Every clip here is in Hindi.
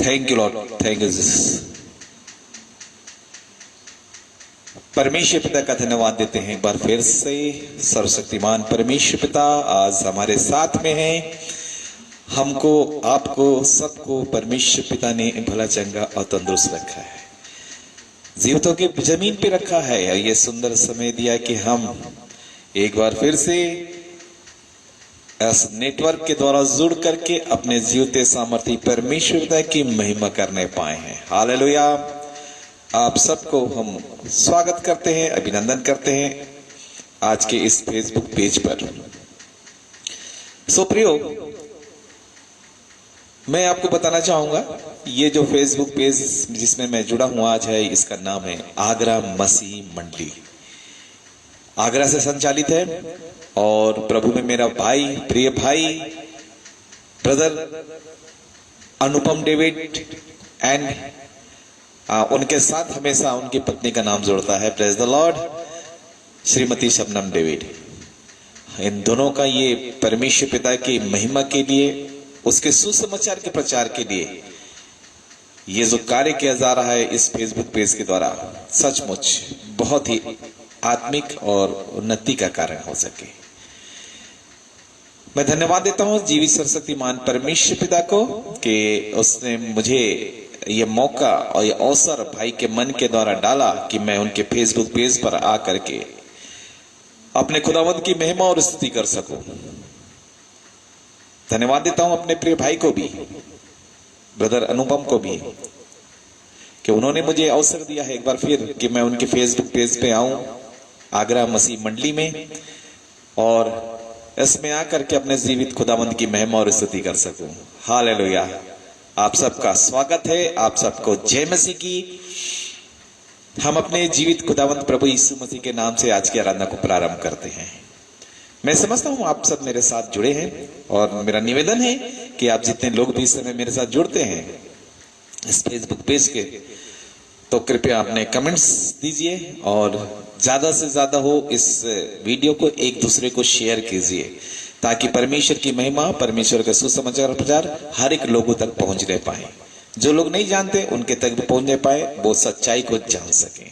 Thank you Lord, thank you Jesus. परमेश्वर पिता का धन्यवाद देते हैं एक बार फिर से। सर्वशक्तिमान परमेश्वर पिता आज हमारे साथ में हैं। हमको, आपको, सबको परमेश्वर पिता ने भला चंगा और तंदुरुस्त रखा है, जीवितों के जमीन पे रखा है। और ये सुंदर समय दिया कि हम एक बार फिर से इस नेटवर्क के द्वारा जुड़ करके अपने जीवते सामर्थ्य परमेश्वर पिता की महिमा करने पाए हैं। हालेलुया। आप सबको हम स्वागत करते हैं, अभिनंदन करते हैं आज के इस फेसबुक पेज पर। सो प्रियो, मैं आपको बताना चाहूंगा, ये जो फेसबुक पेज जिसमें मैं जुड़ा हूं आज है, इसका नाम है आगरा मसीह मंडली। आगरा से संचालित है और प्रभु में मेरा भाई, प्रिय भाई, ब्रदर अनुपम डेविड एंड उनके साथ हमेशा उनकी पत्नी का नाम जोड़ता है, praise the lord, Shrimati Shabnam David. इन दोनों का ये परमेश्वर पिता की महिमा के लिए, उसके सुसमाचार के प्रचार के लिए ये जो कार्य किया जा रहा है इस फेसबुक पेज के द्वारा, सचमुच बहुत ही आत्मिक और उन्नति का कारण हो सके। मैं धन्यवाद देता हूं जीवित सरस्वतीमान परमेश्वर पिता को कि उसने मुझे ये मौका और ये अवसर भाई के मन के द्वारा डाला कि मैं उनके फेसबुक पेज पर आकर के अपने खुदावंद की महिमा और स्तुति कर सकूं। धन्यवाद देता हूं अपने प्रिय भाई को भी, ब्रदर अनुपम को भी, कि उन्होंने मुझे अवसर दिया है एक बार फिर कि मैं उनके फेसबुक पेज पे आऊं आगरा मसीह मंडली में, और इसमें आकर के अपने जीवित खुदावंद की महिमा और स्तुति कर सकूं। हालेलुया। आप सबका स्वागत है, आप सबको जय मसीह की। हम अपने जीवित खुदावंद प्रभु यीशु मसीह के नाम से आज की आराधना को प्रारंभ करते हैं। मैं समझता हूं आप सब मेरे साथ जुड़े हैं और मेरा निवेदन है कि आप जितने लोग भी इस समय मेरे साथ जुड़ते हैं इस फेसबुक पेज के, तो कृपया अपने कमेंट्स दीजिए और ज्यादा से ज्यादा हो इस वीडियो को एक दूसरे को शेयर कीजिए, ताकि परमेश्वर की महिमा, परमेश्वर का सुसमाचार प्रचार हर एक लोगों तक पहुंचने पाए। जो लोग नहीं जानते उनके तक भी पहुंचने पाए, वो सच्चाई को जान सके।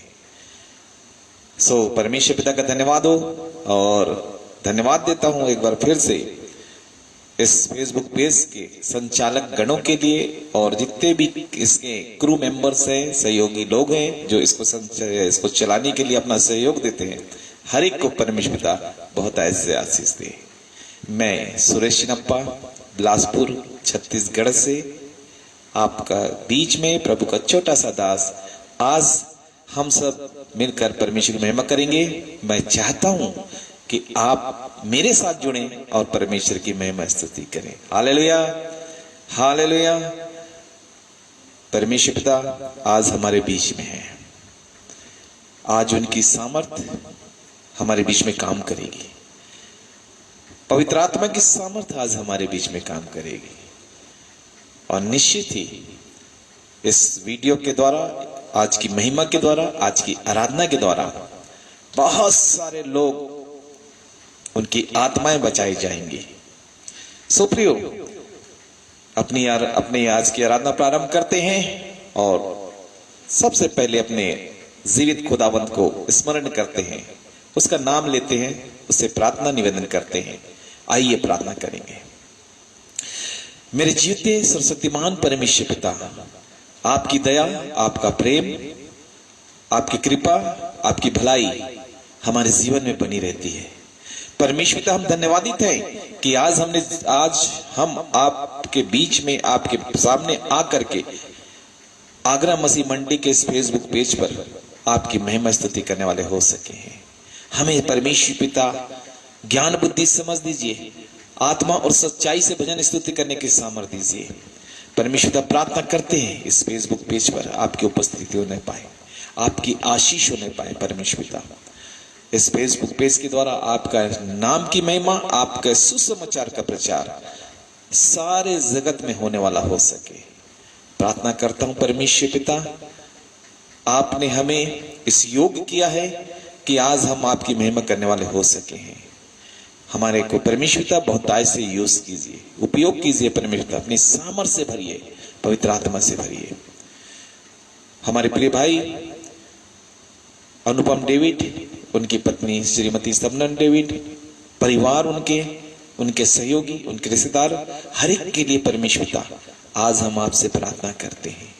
सो परमेश्वर पिता का धन्यवाद हो, और धन्यवाद देता हूं एक बार फिर से इस फेसबुक पेज के संचालक गणों के लिए और जितने भी इसके क्रू मेंबर्स हैं, सहयोगी लोग हैं जो इसको चलाने के लिए अपना सहयोग देते हैं, हर एक को परमेश्वर पिता बहुत ऐसे आशीष दे। मैं सुरेश नप्पा, बिलासपुर छत्तीसगढ़ से आपका बीच में प्रभु का छोटा सा दास। आज हम सब मिलकर परमेश्वर की महिमा करेंगे। मैं चाहता हूं कि आप मेरे साथ जुड़ें और परमेश्वर की महिमा स्तुति करें। Hallelujah, hallelujah. परमेश्वर पिता आज हमारे बीच में है। आज उनकी सामर्थ हमारे बीच में काम करेगी। पवित्र आत्मा की सामर्थ आज हमारे बीच में काम करेगी, और निश्चित ही इस वीडियो के द्वारा, आज की महिमा के द्वारा, आज की आराधना के द्वारा बहुत सारे लोग, उनकी आत्माएं बचाई जाएंगी। सो प्रियो, अपनी आज की आराधना प्रारंभ करते हैं और सबसे पहले अपने जीवित खुदावंत को स्मरण करते हैं, उसका नाम लेते हैं, उससे प्रार्थना निवेदन करते हैं। आइए प्रार्थना करेंगे। मेरे जीवते सर्वशक्तिमान परमेश्वर पिता, आपकी दया, आपका प्रेम, आपकी कृपा, आपकी भलाई हमारे जीवन में बनी रहती है। परमेश्वर पिता, हम धन्यवादित हैं कि आज हम आपके बीच में, आपके सामने आकर के आगरा मसीह मंडी के इस फेसबुक पेज पर आपकी महिमा स्तुति करने वाले हो सके हैं। हमें परमेश्वर पिता ज्ञान बुद्धि समझ दीजिए, आत्मा और सच्चाई से भजन स्तुति करने की सामर्थ्य दीजिए। परमेश्वर पिता, प्रार्थना करते हैं इस फेसबुक पेज पर आपकी उपस्थिति होने पाए, आपकी आशीष होने पाए। परमेश्वर पिता, इस फेसबुक पेज के द्वारा आपका नाम की महिमा, आपका सुसमाचार का प्रचार सारे जगत में होने वाला हो सके। प्रार्थना करता हूं परमेश्वर पिता, आपने हमें इस योग किया है कि आज हम आपकी महिमा करने वाले हो सके हैं। हमारे को परमेश्वर पिता बहुत आय से यूज कीजिए, उपयोग कीजिए। परमेश्वर पिता, अपनी सामर्थ से भरिए, पवित्र आत्मा से भरिए। हमारे प्रिय भाई अनुपम डेविड, उनकी पत्नी श्रीमती सबनन डेविड, परिवार उनके सहयोगी, उनके रिश्तेदार, हर एक के लिए परमेश्वर पिता आज हम आपसे प्रार्थना करते हैं,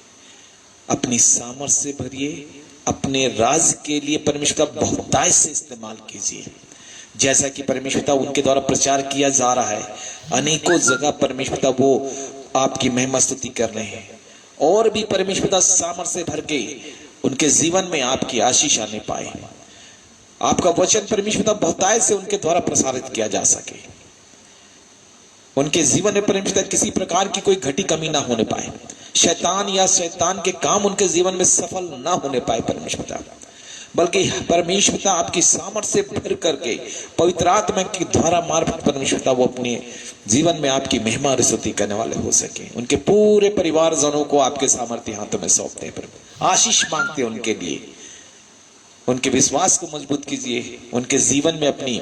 अपनी सामर्थ से भरिए, अपने राज के लिए परमेश्वर का बहुतायत से इस्तेमाल कीजिए। जैसा कि परमेश्वर पिता उनके द्वारा प्रचार किया जा रहा है, अनेकों जगह परमेश्वर पिता वो आपकी महिमा स्तुति कर रहे हैं, और भी परमेश्वर पिता सामर्थ से भर के उनके जीवन में आपकी आशीष आने पाए, आपका वचन परमेश्वर पिता बहुतायत से उनके द्वारा प्रसारित किया जा सके, उनके जीवन में परमेश्वर पिता किसी प्रकार की कोई घटी कमी ना होने पाए, शैतान के काम उनके जीवन में सफल ना होने पाए परमेश्वर पिता, बल्कि परमेश्वर पिता आपकी सामर्थ से भर करके पवित्र आत्मा के द्वारा मार्फत परमेश्वर पिता वो अपने जीवन में आपकी महिमा और स्तुति करने वाले हो सके। उनके पूरे परिवारजनों को आपके सामर्थ्य हाथों में सौंपते हैं, आशीष मांगते हैं उनके लिए, उनके विश्वास को मजबूत कीजिए, उनके जीवन में अपनी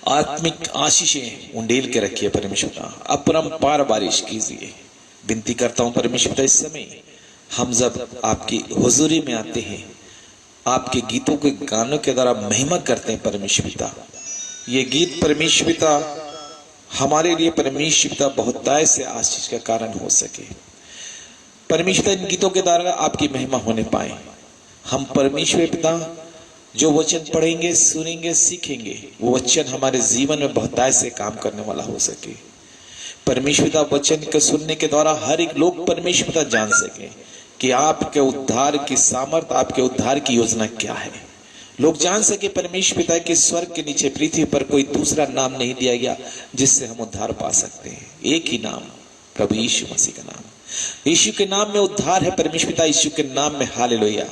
आत्मिक आशीषें उंडेल के रखिए परमेश्वर पिता, अपरंपार बारिश कीजिए। विनती करता हूं परमेश्वर पिता, इस समय हम जब आपकी हुजूरी में आते हैं, आपके गीतों के गानों के द्वारा महिमा करते हैं परमेश्वर पिता, ये गीत परमेश्वर पिता हमारे लिए परमेश्वर पिता बहुतायत से आशीष का कारण हो सके। परमेश्वर पिता इन गीतों के द्वारा आपकी महिमा होने पाए। हम परमेश्वर पिता जो वचन पढ़ेंगे, सुनेंगे, सीखेंगे, वो वचन हमारे जीवन में बहुतायत से काम करने वाला हो सके। परमेश्वर पिता वचन के सुनने के द्वारा हर एक लोग परमेश्वर पिता जान सके कि आपके उद्धार की सामर्थ, आपके उद्धार की योजना क्या है। लोग जान सके परमेश्वर पिता के स्वर्ग के नीचे पृथ्वी पर कोई दूसरा नाम नहीं दिया गया जिससे हम उद्धार पा सकते हैं, एक ही नाम, प्रभु यीशु मसीह का नाम। यीशु के नाम में उद्धार है परमेश्वर पिता, यीशु के नाम में हालेलुया।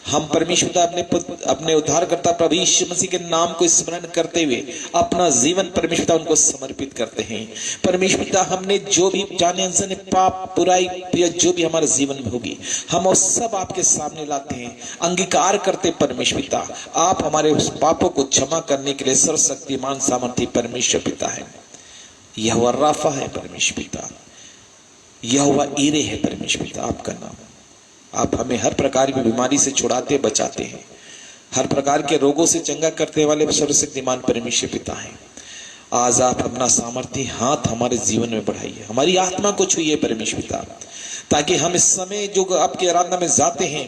हम परमेश्वर पिता अपने उद्धारकर्ता प्रभु यीशु मसीह के नाम को स्मरण करते हुए अपना जीवन परमेश्वर पिता उनको समर्पित करते हैं। परमेश्वर पिता हमने जो भी जाने अनजाने पाप, बुराई, जो भी हमारे जीवन में होगी, हम वो सब आपके सामने लाते हैं, अंगीकार करते परमेश्वर पिता आप हमारे उस पापों को क्षमा करने के लिए सर्वशक्तिमान सामर्थी परमेश्वर पिता है। यहोवा राफा है परमेश्वर पिता, यहोवा ईरे है परमेश्वर पिता आपका नाम। आप हमें हर प्रकार की बीमारी से छुड़ाते, बचाते हैं, हर प्रकार के रोगों से चंगा करने वाले सर्वशक्तिमान परमेश्वर पिता हैं। आज आप अपना सामर्थ्य हाथ हमारे जीवन में बढ़ाइए, हमारी आत्मा को छुइए परमेश्वर पिता, ताकि हम इस समय जो आपकी आराधना में जाते हैं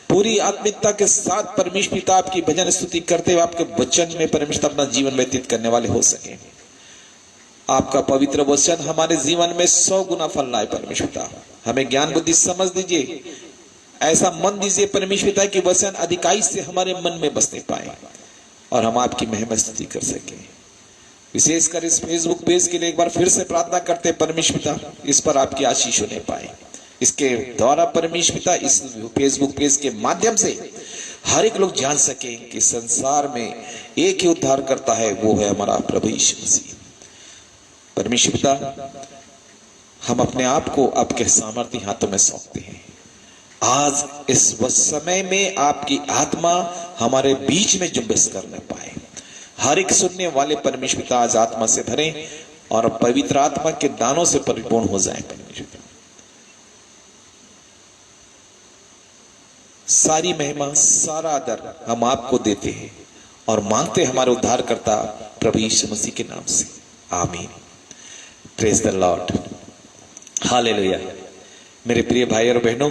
पूरी आत्मिकता के साथ परमेश्वर पिता आपकी भजन स्तुति करते हुए आपके वचन में परमेश्वर अपना जीवन व्यतीत करने वाले हो सके। आपका पवित्र वचन हमारे जीवन में 100 गुना फल लाए परमेश्वर पिता, हमें ज्ञान बुद्धि समझ दीजिए, ऐसा मन दीजिए परमेश्वर पिता की वचन अधिकाई से हमारे मन में बसने पाए और हम आपकी महिमा स्तुति कर सके। विशेषकर इस फेसबुक पेज के लिए एक बार फिर से प्रार्थना करते परमेश्वर पिता, इस पर आपकी आशीष होने पाए। इसके द्वारा परमेश्वर पिता इस फेसबुक पेज के माध्यम से हर एक लोग जान सके कि संसार में एक ही उद्धार करता है, वो है हमारा प्रभु यीशु मसीह। परमेश्वर पिता हम अपने आप को आपके सामर्थ्य हाथों में सौंपते हैं। आज इस समय में आपकी आत्मा हमारे बीच में जुम्बिश करने पाए, हर एक सुनने वाले परमेश्वर पिता आज आत्मा से भरे और पवित्र आत्मा के दानों से परिपूर्ण हो जाए। परमेश्वर सारी महिमा, सारा आदर हम आपको देते हैं और मांगते हमारे उद्धारकर्ता प्रभु यीशु मसीह के नाम से, आमीन। Praise the Lord, hallelujah. मेरे प्रिय भाई और बहनों,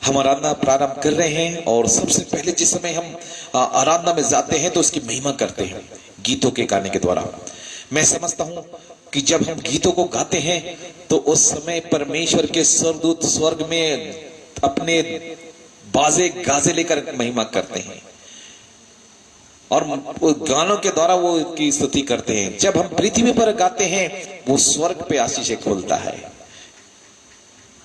हम आराधना प्रारंभ कर रहे हैं और सबसे पहले जिस समय हम आराधना में जाते हैं तो उसकी महिमा करते हैं गीतों के गाने के द्वारा। मैं समझता हूं कि जब हम गीतों को गाते हैं तो उस समय परमेश्वर के स्वर्गदूत स्वर्ग में अपने बाजे गाजे लेकर महिमा करते हैं और गानों के द्वारा वो की स्तुति करते हैं। जब हम पृथ्वी पर गाते हैं वो स्वर्ग पे आशीष खोलता है।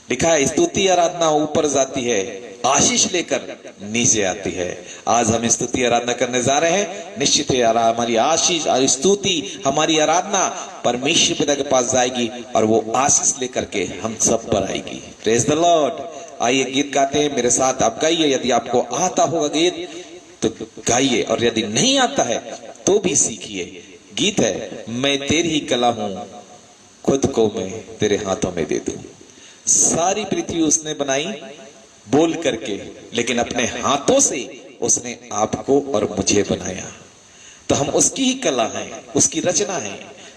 लिखा है स्तुति आराधना ऊपर जाती है, आशीष लेकर नीचे आती है। आज हम स्तुति आराधना करने जा रहे हैं। निश्चित है हमारी आशीष और स्तुति, हमारी आराधना परमेश्वर पिता के पास जाएगी और वो आशीष लेकर के हम सब पर आएगी। Praise the Lord. आइए गीत गाते हैं, मेरे साथ आप गाइए। यदि आपको आता होगा गीत तो गाइए और यदि नहीं आता है तो भी सीखिए। गीत है मैं तेरी ही कला हूं, खुद को मैं तेरे हाथों में दे दूं। सारी पृथ्वी उसने बनाई बोल करके, लेकिन अपने हाथों से उसने आपको और मुझे बनाया। तो हम उसकी ही कला हैं, उसकी रचना है,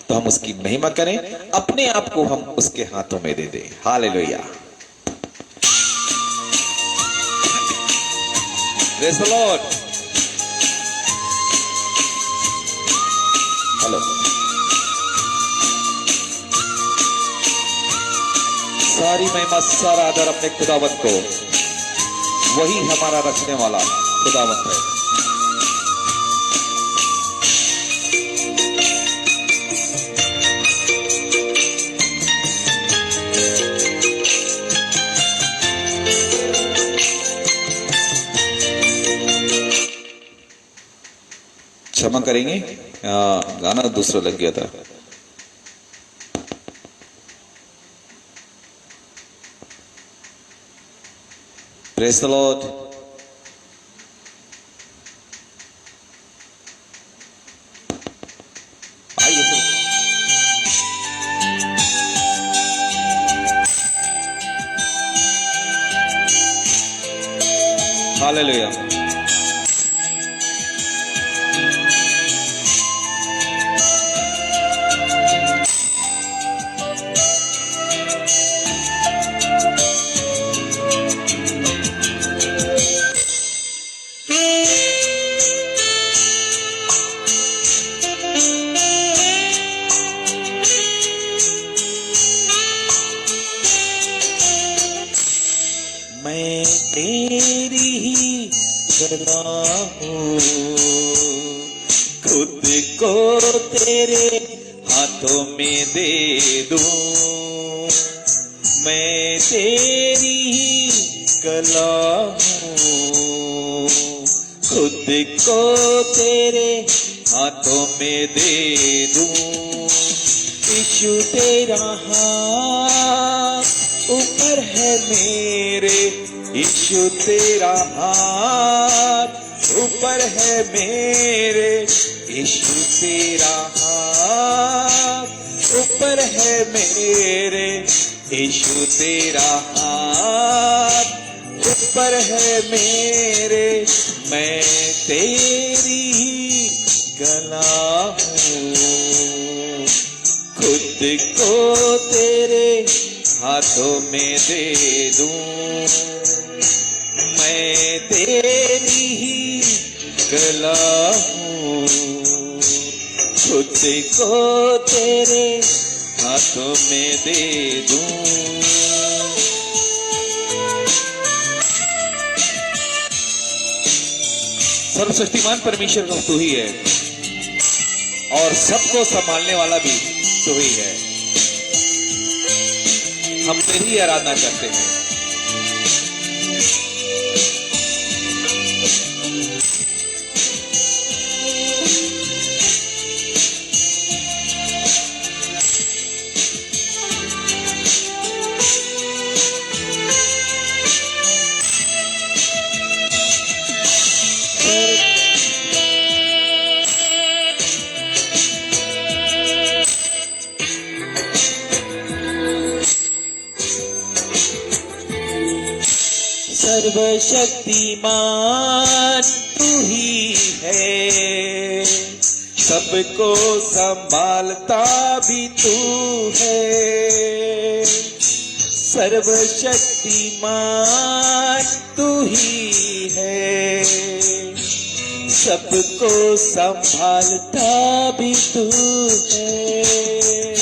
तो हम उसकी महिमा करें, अपने आप को हम उसके हाथों में दे दें। Hallelujah, praise the Lord. Hello, सारी महिमा सारा आदर अपने खुदावंत को, वही हमारा रखने वाला खुदावंत है। क्षमा करेंगे, गाना दूसरा लग गया था। Praise the Lord. आइए सर। हालेलुया। मैं तेरी ही कला हूँ, खुद को तेरे हाथों में दे दूं। मैं तेरी ही कला हूँ, खुद को तेरे हाथों में दे दूं। यीशु तेरा हाथ ऊपर है मेरे, यीशु तेरा हाथ ऊपर है मेरे, यीशु तेरा हाथ ऊपर है मेरे, यीशु तेरा हाथ ऊपर है मेरे। मैं तेरी ही गला हूँ, खुद को तेरे हाथों में दे दूं। मैं तेरी ही कला हूँ, खुद को तेरे हाथों में दे दूं। सर्वशक्तिमान परमेश्वर का तू ही है, और सबको संभालने वाला भी तू ही है। हम तेरी आराधना करते हैं। सर्वशक्तिमान तू ही है, सबको संभालता भी तू है। सर्वशक्तिमान तू ही है, सबको संभालता भी तू है।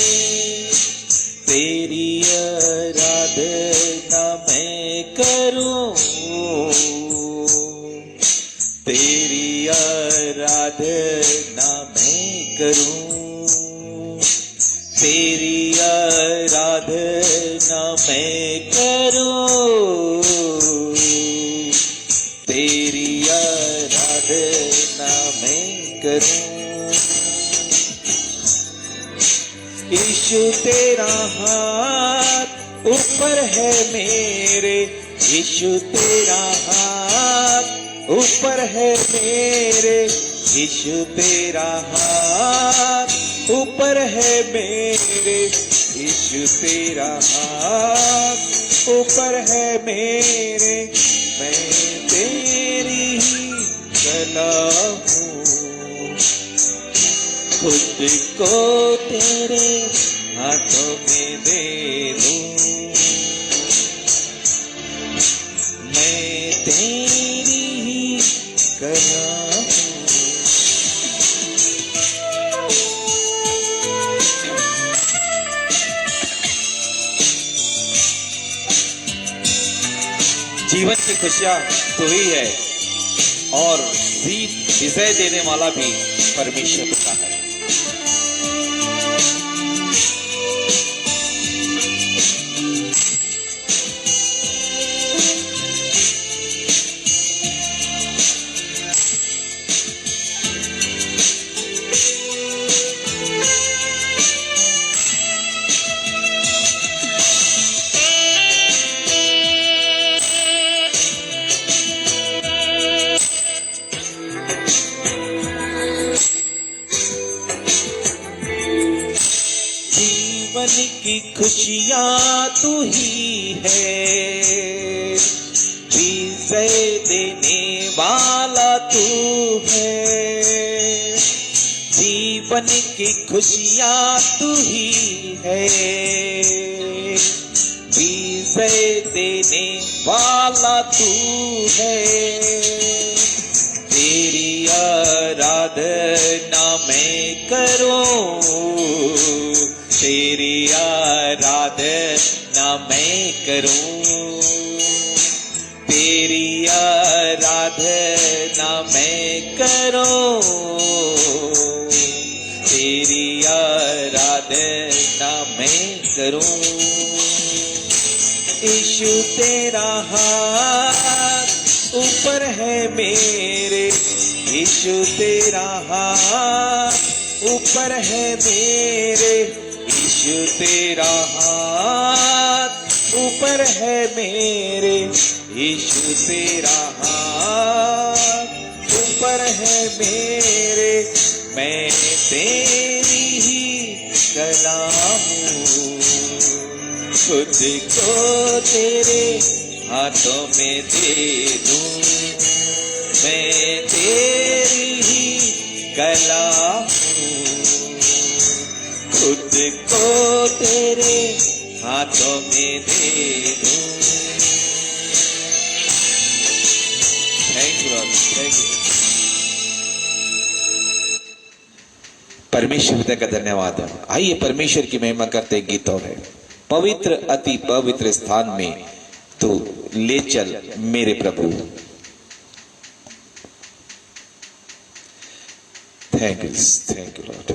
तेरी आराधना मैं करूं, तेरी आराधना मैं करूं, तेरी आराधना मैं करूं, तेरी आराधना मैं करूं। यीशु तेरा हाथ ऊपर है मेरे, यीशु तेरा हाथ ऊपर है मेरे, यीशु तेरा हाथ ऊपर है मेरे, यीशु तेरा हाथ ऊपर है मेरे, मैं तेरी ही कला हूँ। खुद को तेरे हाथों में दे दूं, मैं तेरी ही कला हूँ। जीवन की खुशियां तो ही है और जीत विजय देने वाला भी परमेश्वर का है। जीवन की खुशियां तू ही है, विजय देने वाला तू है। जीवन की खुशियां तू ही है, विजय देने वाला तू है। तेरी आराधना मैं करूं, तेरी आराधना मैं करूं, तेरी आराधना मैं करूं, तेरी आराधना मैं करूं। यीशु तेरा हाथ ऊपर है मेरे, यीशु तेरा हाथ ऊपर है मेरे, यीशु तेरा हाथ ऊपर है मेरे, यीशु तेरा हाथ ऊपर है मेरे, मैं तेरी ही कला हूँ। खुद को तेरे हाथों में दे दूं, मैं तेरी ही कला हूँ। खुद को तेरे हाथों में दे दूं। Thank you Lord, thank you. परमेश्वर पिता का धन्यवाद। आइए परमेश्वर की महिमा करते गीतों में। पवित्र अति पवित्र स्थान में तो ले चल मेरे प्रभु। Thank you lord.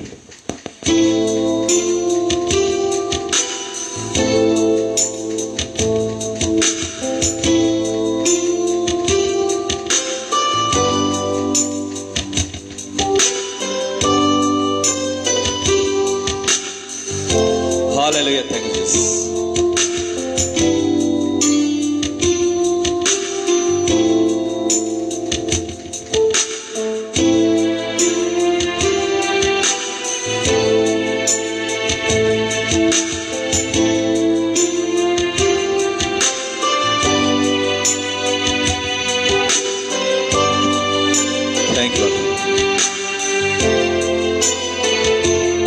Hallelujah, thank you Jesus.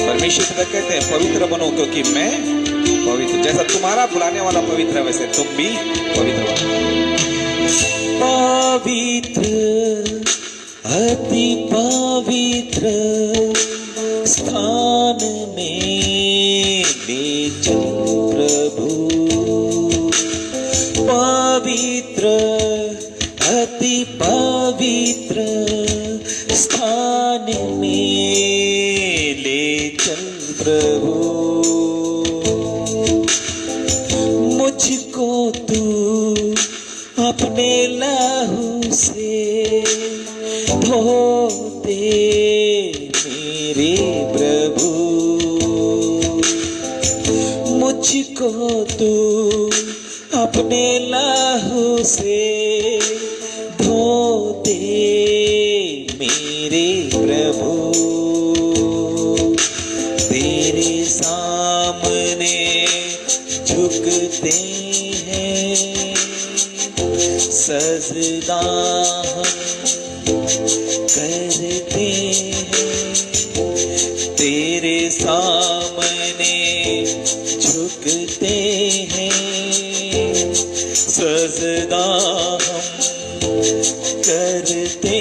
परमेश्वर पिता कहते हैं पवित्र बनो क्योंकि मैं पवित्र, जैसा तुम्हारा बुलाने वाला पवित्र है वैसे तुम भी पवित्र बनो। पवित्र अति पवित्र स्थान में ले चल प्रभु। पवित्र अति पवित्र स्थान में ले चल प्रभु। मुझको तू अपने लहू से धो दे मेरे प्रभु। मुझको तू अपने लहू से धो दे मेरे प्रभु। तेरे सामने झुकते हैं, सजदा हम करते हैं, तेरे सामने झुकते हैं, सजदा हम करते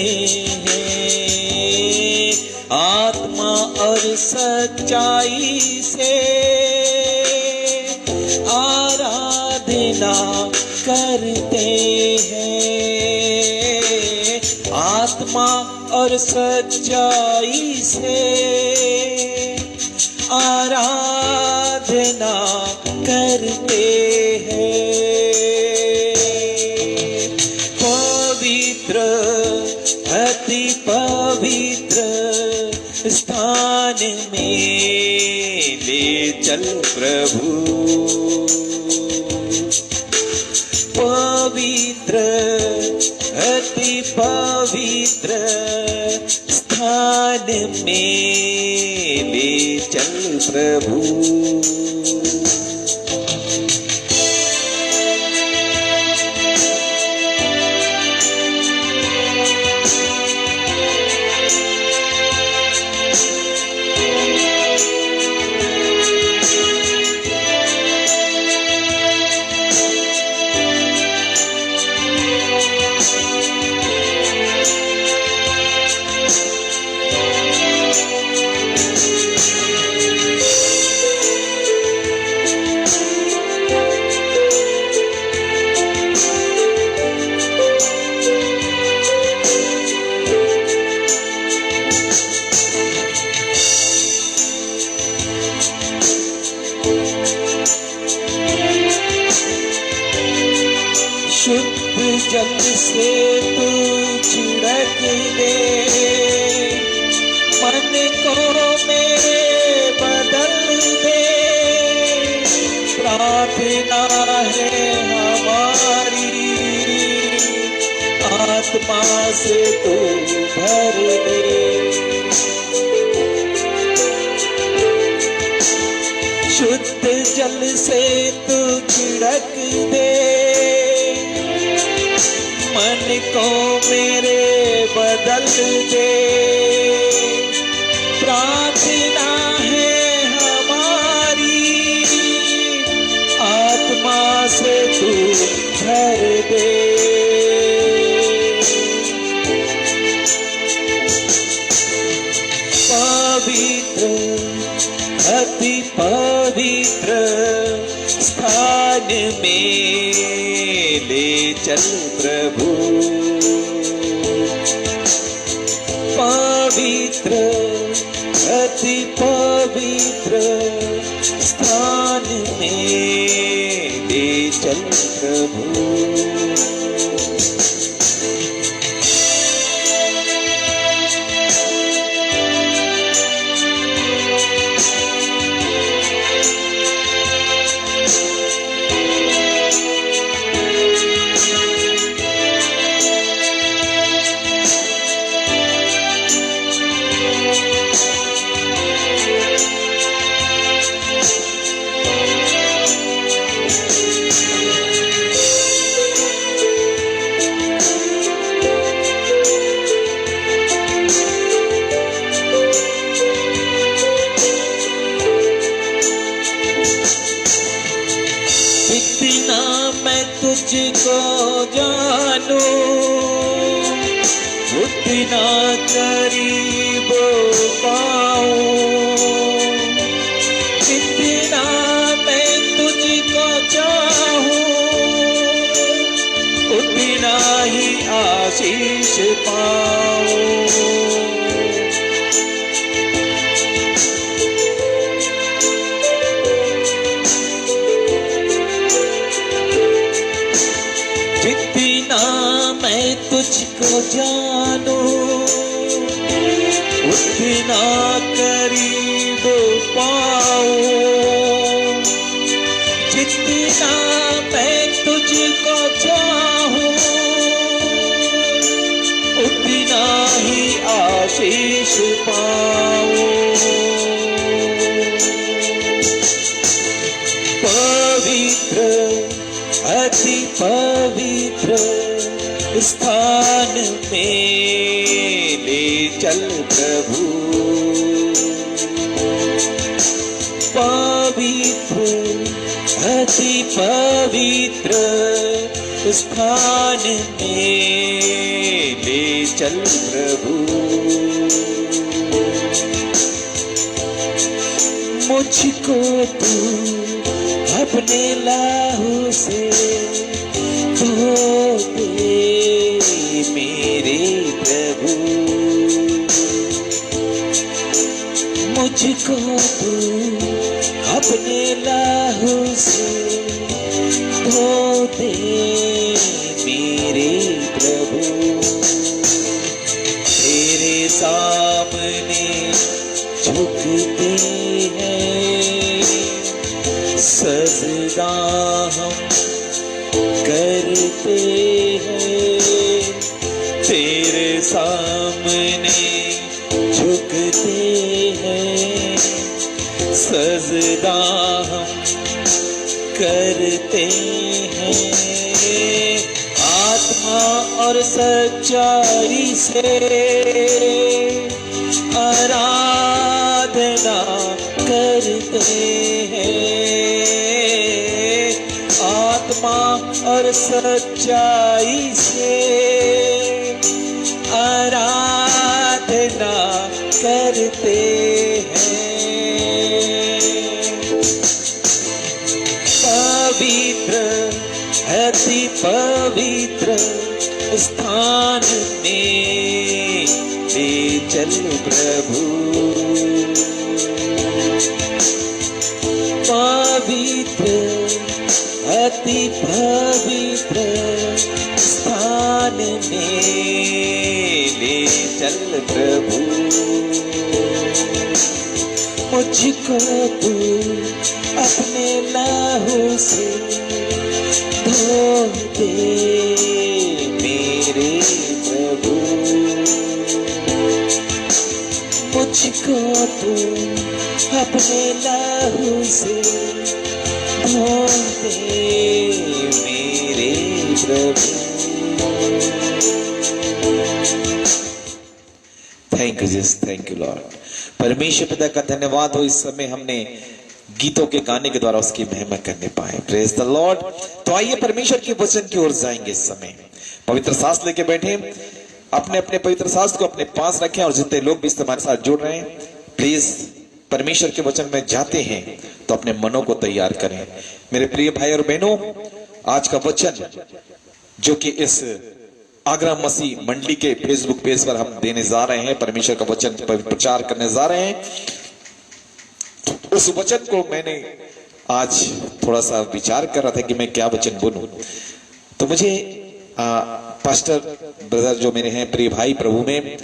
हैं, आत्मा और सच्चाई से आराधना करते हैं, आत्मा और सच्चाई से आराधना करते हैं। पवित्र अति पवित्र स्थान में ले चल प्रभु, पवित्र अति पवित्र स्थान में ले चल प्रभु। शुद्ध जल से तू छिड़क दे, मन को मेरे बदल दे, प्रार्थना है हमारी, आत्मा से तू भर दे। शुद्ध जल से तू छिड़क दे, मन को मेरे बदल दे, प्रार्थना है हमारी, आत्मा से तू भर दे। पवित्र अति पवित्र स्थान में ले चल प्रभु, पवित्र अति पवित्र स्थान में ले चल प्रभु। जितना मैं तुझको जानूं, उतना करीब पाऊं, जितना मैं तुझको चाहूं, उतना ही आशीष पाऊं। जितना मैं तुझको जानूं, उतना करीब पाऊं, जितना मैं तुझको चाहूं, उतना ही आशीष पाऊं। पवित्र अति पवित्र स्थान में ले चल प्रभु। पवित्र अति पवित्र स्थान में ले चल प्रभु। मुझको तू अपने लहू से धो दे मेरे प्रभु। मुझको तू अपने लहू से धो दे मेरे प्रभु। तेरे सामने झुकते हैं सजदा हम करते हैं। तेरे सामने झुकते हैं सजदा हम करते हैं। आत्मा और सच्चाई से आराधना करते हैं। आत्मा और सच्चाई से आराधना करते हैं। पवित्र अति पवित्र स्थान में ले चल प्रभु। पवित्र अति पवित्र स्थान में ले चल प्रभु। मुझको तू अपने लहू से धो दे मेरे प्रभु। मुझको तू अपने लहू से धो दे मेरे प्रभु। Thank you Jesus, thank you lord. परमेश्वर पिता का धन्यवाद हो, इस समय हमने गीतों के गाने के द्वारा उसकी महिमा करने पाए। Praise the Lord. तो आइए परमेश्वर के वचन की ओर जाएंगे। इस समय पवित्र शास्त्र लेके बैठे, अपने अपने पवित्र शास्त्र को अपने पास रखें और जितने लोग भी हमारे साथ जुड़ रहे हैं प्लीज परमेश्वर के वचन में जाते हैं तो अपने मनों को तैयार करें। मेरे प्रिय भाई और बहनों, आज का वचन जो कि इस आगरा मसीह मंडली के फेसबुक पेज पर हम देने जा रहे हैं, परमेश्वर का वचन प्रचार करने जा रहे हैं, उस वचन को मैंने आज थोड़ा सा विचार कर रहा था कि मैं क्या वचन बोलूं। तो मुझे पास्टर ब्रदर जो मेरे हैं प्रिय भाई प्रभु में,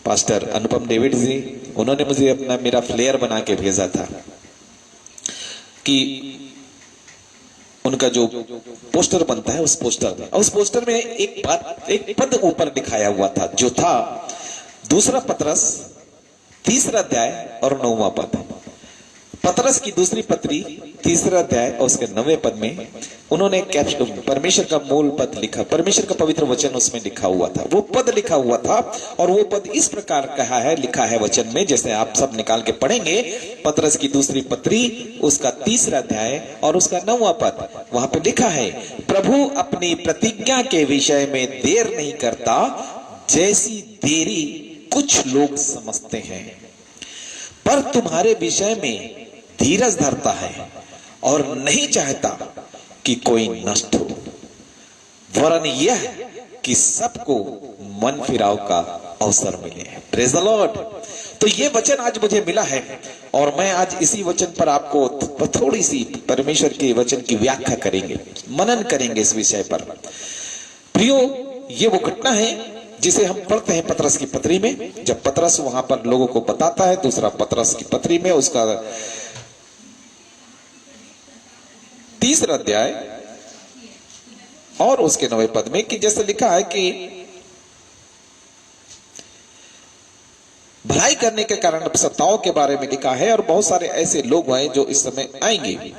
पास्टर अनुपम डेविड जी, उन्होंने मुझे अपना मेरा फ्लेयर बना के भेजा था कि उनका जो पोस्टर बनता है उस पोस्टर में एक बात, एक पद ऊपर दिखाया हुआ था जो था 2 पतरस 3 अध्याय और 9वां पद। पतरस की दूसरी पत्री 3 अध्याय और उसके 9वें पद में उन्होंने परमेश्वर का मूल पद लिखा, परमेश्वर का पवित्र वचन उसमें लिखा हुआ था, वो पद लिखा हुआ था। और वो पद इस प्रकार कहा है, लिखा है वचन में, जैसे आप सब निकाल के पढ़ेंगे। पतरस की दूसरी पत्री उसका 3 अध्याय और उसका 9वां पद, वहां पे लिखा है, प्रभु अपनी प्रतिज्ञा के विषय में देर नहीं करता, जैसी देरी कुछ लोग समझते हैं, पर तुम्हारे विषय में धीरज धरता है और नहीं चाहता कि कोई नष्ट हो, वरन यह कि सबको मन फिराव का अवसर मिले। Praise the Lord. तो ये वचन आज मुझे मिला है और मैं आज इसी वचन पर आपको थोड़ी सी परमेश्वर के वचन की व्याख्या करेंगे, मनन करेंगे इस विषय पर। प्रियो, ये वो घटना है जिसे हम पढ़ते हैं पतरस की पत्री में, जब पतरस वहां पर लोगों को बताता है, दूसरा पतरस की पत्री में उसका 3 अध्याय और उसके 9वें पद में, कि जैसे लिखा है कि भलाई करने के कारण सत्ताओं के बारे में लिखा है, और बहुत सारे ऐसे लोग हैं जो इस समय आएंगे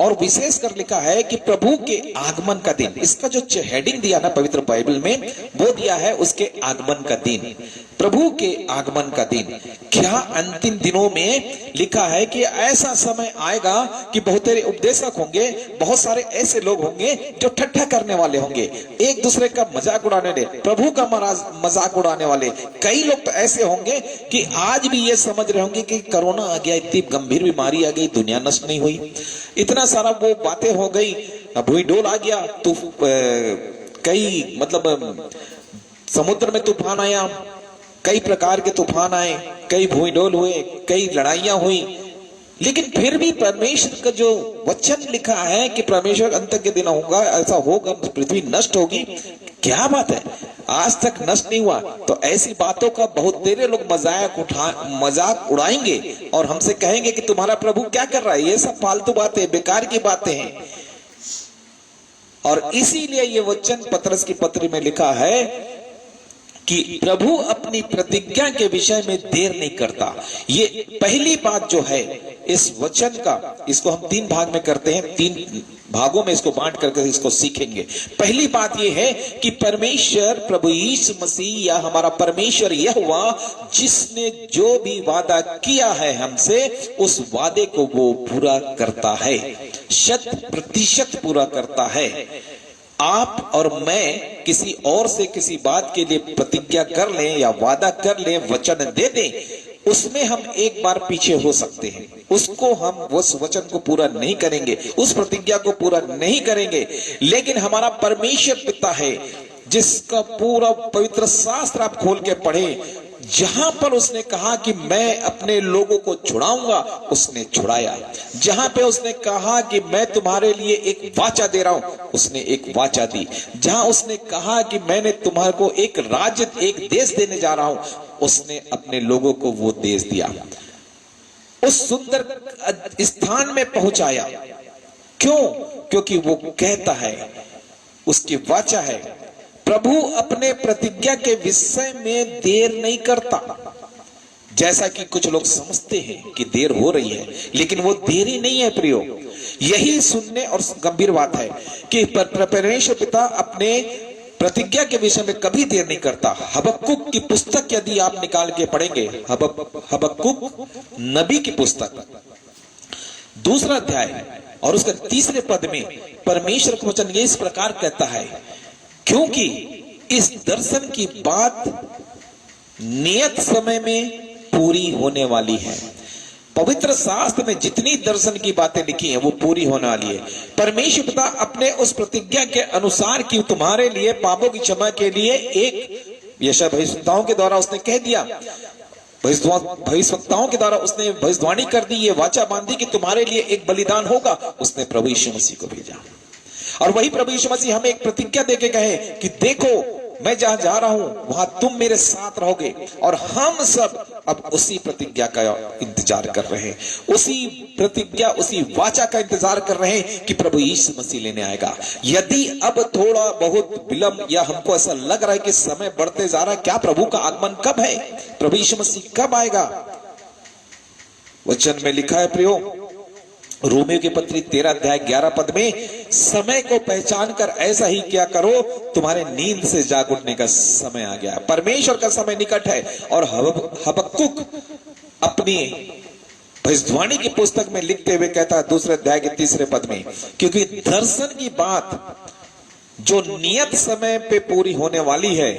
और विशेष कर लिखा है कि प्रभु के आगमन का दिन, इसका जो हेडिंग दिया ना पवित्र बाइबल में, वो दिया है उसके आगमन का दिन, प्रभु के आगमन का दिन। क्या अंतिम दिनों में लिखा है कि ऐसा समय आएगा कि बहुत सारे उपदेशक होंगे, बहुत सारे ऐसे लोग होंगे जो ठट्ठा करने वाले होंगे, एक दूसरे का मजाक उड़ाने वाले, प्रभु का मजाक उड़ाने वाले। कई लोग तो ऐसे होंगे कि आज भी ये समझ रहे होंगे कि कोरोना आ गया, इतनी गंभीर बीमारी आ गई, दुनिया नष्ट नहीं हुई, इतना सारा वो बातें हो गई, भूई डोल आ गया, तो कई मतलब समुद्र में तूफान आया, कई प्रकार के तूफान आए, कई भूई डोल हुए, कई लड़ाइयां हुई, लेकिन फिर भी परमेश्वर का जो वचन लिखा है कि परमेश्वर अंत के दिन होगा, ऐसा होगा, पृथ्वी नष्ट होगी। क्या बात है, आज तक नष्ट नहीं हुआ। तो ऐसी बातों का बहुत तेरे लोग मजाक उड़ाएंगे और हमसे कहेंगे कि तुम्हारा प्रभु क्या कर रहा है, ये सब फालतू बातें, बेकार की बातें हैं। और इसीलिए ये वचन पतरस की पत्री में लिखा है कि प्रभु अपनी प्रतिज्ञा के विषय में देर नहीं करता। ये पहली बात जो है इस वचन का, इसको हम 3 भाग में करते हैं, 3 भागों में इसको बांट करके इसको सीखेंगे। पहली बात यह है कि परमेश्वर प्रभु यीशु मसीह या हमारा परमेश्वर यहोवा जिसने जो भी वादा किया है हमसे, उस वादे को वो पूरा करता है, 100% पूरा करता है। आप और मैं किसी और से किसी बात के लिए प्रतिज्ञा कर लें या वादा कर लें, वचन दे दें, उसमें हम एक बार पीछे हो सकते हैं, उसको हम उस वचन को पूरा नहीं करेंगे, उस प्रतिज्ञा को पूरा नहीं करेंगे। लेकिन हमारा परमेश्वर पिता है जिसका पूरा पवित्र शास्त्र आप खोल के पढ़े, जहां पर उसने कहा कि मैं अपने लोगों को छुड़ाऊंगा, उसने छुड़ाया। जहां पे उसने कहा कि मैं तुम्हारे लिए एक वाचा दे रहा हूं, उसने एक वाचा दी। जहां उसने कहा कि मैंने तुम्हारे को एक राज्य, एक देश देने जा रहा हूं, उसने अपने लोगों को वो देश दिया, उस सुंदर स्थान में पहुंचाया। क्यों? क्योंकि वो कहता है, उसकी वाचा है। प्रभु अपने प्रतिज्ञा के विषय में देर नहीं करता। जैसा कि कुछ लोग समझते हैं कि देर हो रही है, लेकिन वो देरी नहीं है प्रियो। यही सुनने और गंभीर बात है कि परमेश्वर पिता अपने प्रतिज्ञा के विषय में कभी देर नहीं करता। हबक्कुक की पुस्तक यदि आप निकाल के पढ़ेंगे, हबक्कुक नबी की पुस्तक 2 अध्याय और उसका 3 पद में परमेश्वर का वचन ये इस प्रकार कहता है, क्योंकि इस दर्शन की बात नियत समय में पूरी होने वाली है। पवित्र शास्त्र में जितनी दर्शन की बातें लिखी हैं वो पूरी होने वाली है। परमेश्वर पिता अपने उस प्रतिज्ञा के अनुसार कि तुम्हारे लिए पापों की क्षमा के लिए एक यशायाह भविष्यवक्ताओं के द्वारा उसने कह दिया, भविष्यवक्ताओं के द्वारा उसने भविष्यवाणी कर दी, ये वाचा बांधी कि तुम्हारे लिए एक बलिदान होगा। उसने प्रभु यीशु मसीह को भेजा और वही प्रभु यीशु मसीह हमें एक प्रतिज्ञा देके कहे कि देखो मैं जहां जा रहा हूं वहां तुम मेरे साथ रहोगे। और हम सब अब उसी प्रतिज्ञा का इंतजार कर रहे हैं, उसी प्रतिज्ञा, उसी वाचा का इंतजार कर रहे हैं कि प्रभु यीशु मसीह लेने आएगा। यदि अब थोड़ा बहुत विलंब या हमको ऐसा लग रहा है कि समय बढ़ते जा रहा है, क्या प्रभु का आगमन कब है, प्रभु यीशु मसीह कब आएगा? वचन में लिखा है प्रियो, रोमियो की पत्री 13 अध्याय 11 पद में, समय को पहचान कर ऐसा ही क्या करो, तुम्हारे नींद से जाग उठने का समय आ गया। परमेश्वर का समय निकट है। और हबक्कुक अपनी भविष्यवाणी की पुस्तक में लिखते हुए कहता है 2 अध्याय के 3 पद में, क्योंकि दर्शन की बात जो नियत समय पे पूरी होने वाली है,